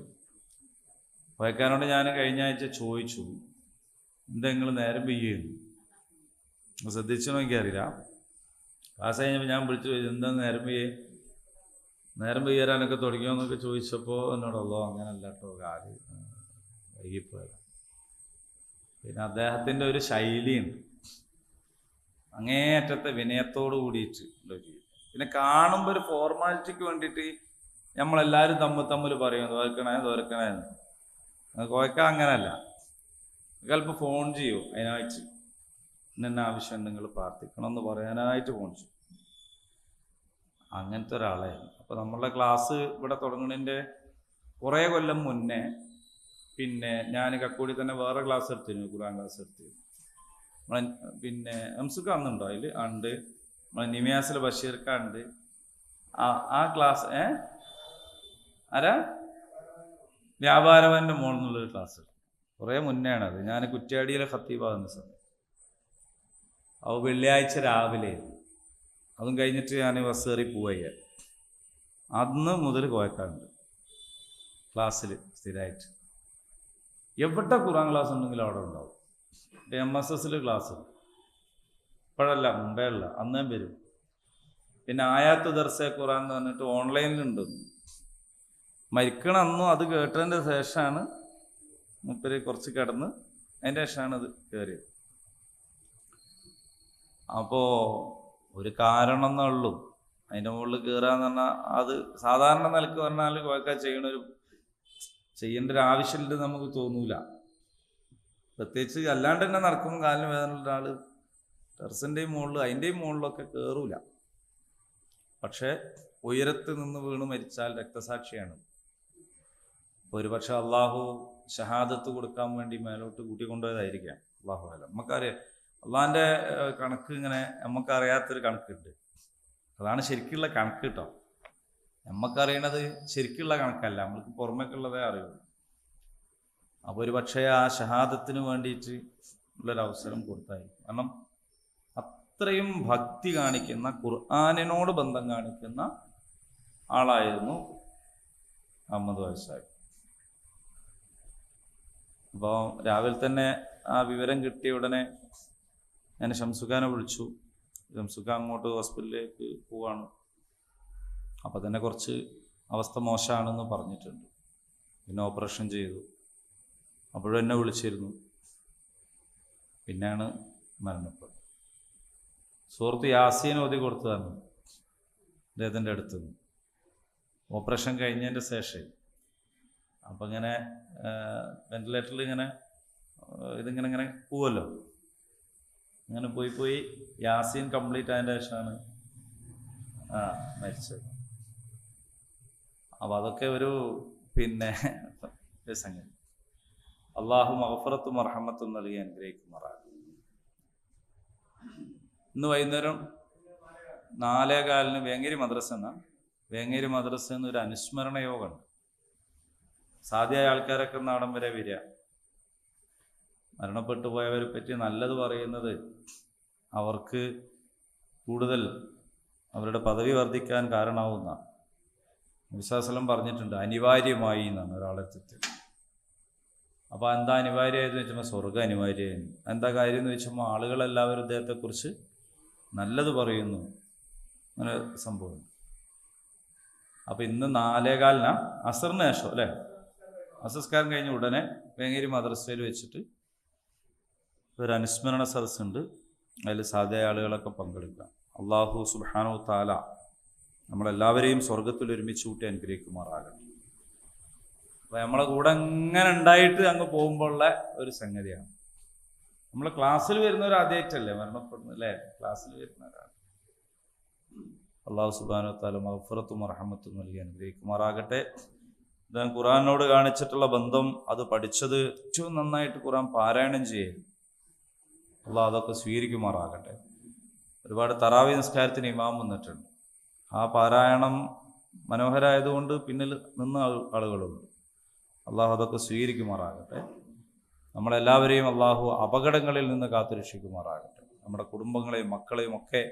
Speaker 1: കോയക്കാരോട് ഞാൻ കഴിഞ്ഞ ആഴ്ച ചോദിച്ചു, എന്താ നിങ്ങൾ നേരം പെയ്യുന്നു? ശ്രദ്ധിച്ചോ എനിക്കറിയില്ല. ക്ലാസ് കഴിഞ്ഞപ്പോൾ ഞാൻ വിളിച്ചു ചോദിച്ചു, എന്താ നേരം പെയ്യാനൊക്കെ തുടങ്ങിയോന്നൊക്കെ ചോദിച്ചപ്പോൾ എന്നോടുള്ളോ അങ്ങനല്ല കേട്ടോ, കാര്യം വൈകിപ്പോയത്. പിന്നെ അദ്ദേഹത്തിൻ്റെ ഒരു ശൈലിയുണ്ട്, അങ്ങേയറ്റത്തെ വിനയത്തോട് കൂടിയിട്ട് ഉള്ള ഒരു. പിന്നെ കാണുമ്പോൾ ഒരു ഫോർമാലിറ്റിക്ക് വേണ്ടിയിട്ട് നമ്മളെല്ലാവരും തമ്മിൽ പറയും തോരക്കണേന്ന്. കോയക്ക അങ്ങനല്ല. ചിലപ്പോൾ ഫോൺ ചെയ്യൂ അതിനായിട്ട്, ഇന്ന ആവശ്യം നിങ്ങൾ പ്രാർത്ഥിക്കണം എന്ന് പറയാനായിട്ട് ഫോൺ ചെയ്യും. അങ്ങനത്തെ ഒരാളായിരുന്നു. അപ്പോൾ നമ്മളുടെ ക്ലാസ് ഇവിടെ തുടങ്ങുന്നതിൻ്റെ കുറേ കൊല്ലം മുന്നേ പിന്നെ ഞാൻ കക്കോടി തന്നെ വേറെ ക്ലാസ് എടുത്തിരുന്നു, ഖുർആൻ ക്ലാസ് എടുത്തിരുന്നു. പിന്നെ എംസുക്ക് അന്നുണ്ടോ അതിൽ? ഉണ്ട്. നമ്മളെ നിമിയാസിൽ ബഷീർക്കുണ്ട് ആ ക്ലാസ്. ആരാ? വ്യാപാരവൻ്റെ മോൾ എന്നുള്ളൊരു ക്ലാസ് കുറേ മുന്നെയാണ്. അത് ഞാൻ കുറ്റ്യാടിയിലെ ഖത്തീബാകുന്ന സമയം. അത് വെള്ളിയാഴ്ച രാവിലെ. അതും കഴിഞ്ഞിട്ട് ഞാൻ ബസ് കയറി പോവുക. അന്ന് മുതൽ കോയക്കാറുണ്ട് ക്ലാസ്സിൽ സ്ഥിരമായിട്ട്. എവിടെ ഖുർആൻ ക്ലാസ് ഉണ്ടെങ്കിലും അവിടെ ഉണ്ടാവും. MSSൽ ക്ലാസ് ഇപ്പോഴല്ല, മുമ്പേ അല്ല, അന്നേ വരും. പിന്നെ ആയാത്ത് ദർസെ ഖുർആൻ എന്ന് പറഞ്ഞിട്ട് ഓൺലൈനിലുണ്ട്. മരിക്കണ അന്നും അത് കേട്ടതിൻ്റെ ശേഷമാണ് മുപ്പര് കുറച്ച് കിടന്ന് അതിൻ്റെ ശേഷമാണ് അത് കയറിയത്. അപ്പോൾ ഒരു കാരണം എന്നേ ഉള്ളൂ. അതിൻ്റെ മുകളിൽ കയറാന്ന് പറഞ്ഞാൽ അത് സാധാരണ നിലക്ക് പറഞ്ഞാൽ കോയക്ക ചെയ്യേണ്ട ഒരു ആവശ്യമില്ല നമുക്ക് തോന്നൂല. പ്രത്യേകിച്ച് അല്ലാണ്ട് തന്നെ നടക്കുമ്പോൾ കാലിന് വേദന ഒരാൾ ടെറസിൻ്റെയും മുകളിൽ അതിൻ്റെയും മുകളിലൊക്കെ കയറൂല. പക്ഷേ ഉയരത്ത് നിന്ന് വീണ് മരിച്ചാൽ രക്തസാക്ഷിയാണ്. ഒരുപക്ഷെ അള്ളാഹു ഷഹാദത്ത് കൊടുക്കാൻ വേണ്ടി മേലോട്ട് കൂട്ടിക്കൊണ്ടുപോയതായിരിക്കാം. അള്ളാഹു അല്ല, നമുക്കറിയാം. അള്ളാഹിൻ്റെ കണക്ക് ഇങ്ങനെ നമുക്കറിയാത്തൊരു കണക്കുണ്ട്. അതാണ് ശരിക്കുള്ള കണക്ക് കേട്ടോ. നമുക്കറിയണത് ശരിക്കുള്ള കണക്കല്ല, നമ്മൾക്ക് പുറമേക്കുള്ളതേ അറിയുള്ളൂ. അപ്പോൾ ഒരു പക്ഷേ ആ ഷഹാദത്തിന് വേണ്ടിയിട്ട് ഉള്ളൊരവസരം കൊടുത്തായി. കാരണം അത്രയും ഭക്തി കാണിക്കുന്ന, ഖുർആനിനോട് ബന്ധം കാണിക്കുന്ന ആളായിരുന്നു അഹമ്മദ് വയസ്സായി. അപ്പോൾ രാവിലെ തന്നെ ആ വിവരം കിട്ടിയ ഉടനെ ഞാൻ ഷംസുഖാനെ വിളിച്ചു. റംസുക്ക അങ്ങോട്ട് ഹോസ്പിറ്റലിലേക്ക് പോവാണ്. അപ്പം തന്നെ കുറച്ച് അവസ്ഥ മോശമാണെന്ന് പറഞ്ഞിട്ടുണ്ട്. പിന്നെ ഓപ്പറേഷൻ ചെയ്തു. അപ്പോഴും എന്നെ വിളിച്ചിരുന്നു. പിന്നെയാണ് മരണപ്പെട്ടത്. സുഹൃത്ത് യാസീൻ ഓതി കൊടുത്തതാണ് അദ്ദേഹത്തിൻ്റെ അടുത്ത് നിന്ന്. ഓപ്പറേഷൻ കഴിഞ്ഞതിൻ്റെ ശേഷം അപ്പം ഇങ്ങനെ വെന്റിലേറ്ററിൽ ഇങ്ങനെ ഇതിങ്ങനെ പോവുമല്ലോ, ഇങ്ങനെ പോയി യാസീൻ കംപ്ലീറ്റ് ആയതിൻ്റെ ശേഷമാണ് മരിച്ചത്. അപ്പം അതൊക്കെ ഒരു സംഗതി. അള്ളാഹു മഗ്ഫിറത്തും മർഹമത്തും നൽകി അനുഗ്രഹിക്കുമാറാകും. ഇന്ന് വൈകുന്നേരം 4:15 വേങ്ങേരി മദ്രസ ഒരു അനുസ്മരണ യോഗമുണ്ട്. സാധ്യമായ ആൾക്കാരൊക്കെ നാടൻ വരെ വരിക. മരണപ്പെട്ടു പോയവരെ പറ്റി നല്ലത് പറയുന്നത് അവർക്ക് കൂടുതൽ അവരുടെ പദവി വർദ്ധിക്കാൻ കാരണമാവുന്ന വിശ്വാസം പറഞ്ഞിട്ടുണ്ട്. അനിവാര്യമായി എന്നാണ് ഒരാളെ തെറ്റ്. അപ്പോൾ എന്താ അനിവാര്യമായെന്ന് വെച്ചുമ്പോൾ സ്വർഗ്ഗം അനിവാര്യമായിരുന്നു. എന്താ കാര്യം എന്ന് വെച്ചുമ്പോൾ ആളുകളെല്ലാവരും ഇദ്ദേഹത്തെക്കുറിച്ച് നല്ലത് പറയുന്നു. അങ്ങനെ സംഭവം. അപ്പോൾ ഇന്ന് 4:15 അസറിന് ശേഷം അല്ലേ, അസസ്കാരം കഴിഞ്ഞ ഉടനെ വേങ്ങേരി മദ്രസയിൽ വെച്ചിട്ട് ഒരു അനുസ്മരണ സദസ്സുണ്ട്. അതിൽ സാധ്യമായ ആളുകളൊക്കെ പങ്കെടുക്കാം. അള്ളാഹു സുബ്ഹാനഹു തആല നമ്മളെല്ലാവരെയും സ്വർഗത്തിൽ ഒരുമിച്ച് കൂട്ടി അനുഗ്രഹിക്കുമാറാകട്ടെ. അപ്പോൾ നമ്മളെ കൂടെ അങ്ങനെ ഉണ്ടായിട്ട് അങ്ങ് പോകുമ്പോഴുള്ള ഒരു സംഗതിയാണ്. നമ്മൾ ക്ലാസ്സിൽ വരുന്നവർ ആദ്യമായിട്ടല്ലേ മരണപ്പെടുന്നത് അല്ലേ? ക്ലാസ്സിൽ വരുന്നവരാണ്. അള്ളാഹു സുബ്ഹാനഹു തആല മഗ്ഫിറത്തും റഹ്മത്തും നൽകി അനുഗ്രഹിക്കുമാറാകട്ടെ. ഞാൻ ഖുർആനോട് കാണിച്ചിട്ടുള്ള ബന്ധം, അത് പഠിച്ചത് ഏറ്റവും നന്നായിട്ട് ഖുർആൻ പാരായണം ചെയ്യൽ, അള്ളാഹു അതൊക്കെ സ്വീകരിക്കുമാറാകട്ടെ. ഒരുപാട് തറാവി നിസ്കാരത്തിന് ഇമാം വന്നിട്ടുണ്ട്. ആ പാരായണം മനോഹരമായതുകൊണ്ട് പിന്നിൽ നിന്ന ആളുകളുണ്ട്. അള്ളാഹു അതൊക്കെ സ്വീകരിക്കുമാറാകട്ടെ. നമ്മളെല്ലാവരെയും അള്ളാഹു അപകടങ്ങളിൽ നിന്ന് കാത്തുരക്ഷിക്കുമാറാകട്ടെ. നമ്മുടെ കുടുംബങ്ങളെയും മക്കളെയും ഒക്കെ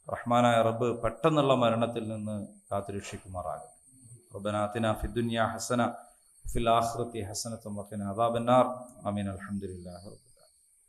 Speaker 1: റഹ്മാനായ റബ്ബ് പെട്ടെന്നുള്ള മരണത്തിൽ നിന്ന് കാത്തുരക്ഷിക്കുമാറാകട്ടെ. റബ്ബനാ ആതിനാ ഫിദ്ദുനിയ ഹസന വഫിൽ ആഖിറതി ഹസനത വഖിനാ അദാബന്നാർ. ആമീൻ. അൽഹംദുലില്ലാഹി.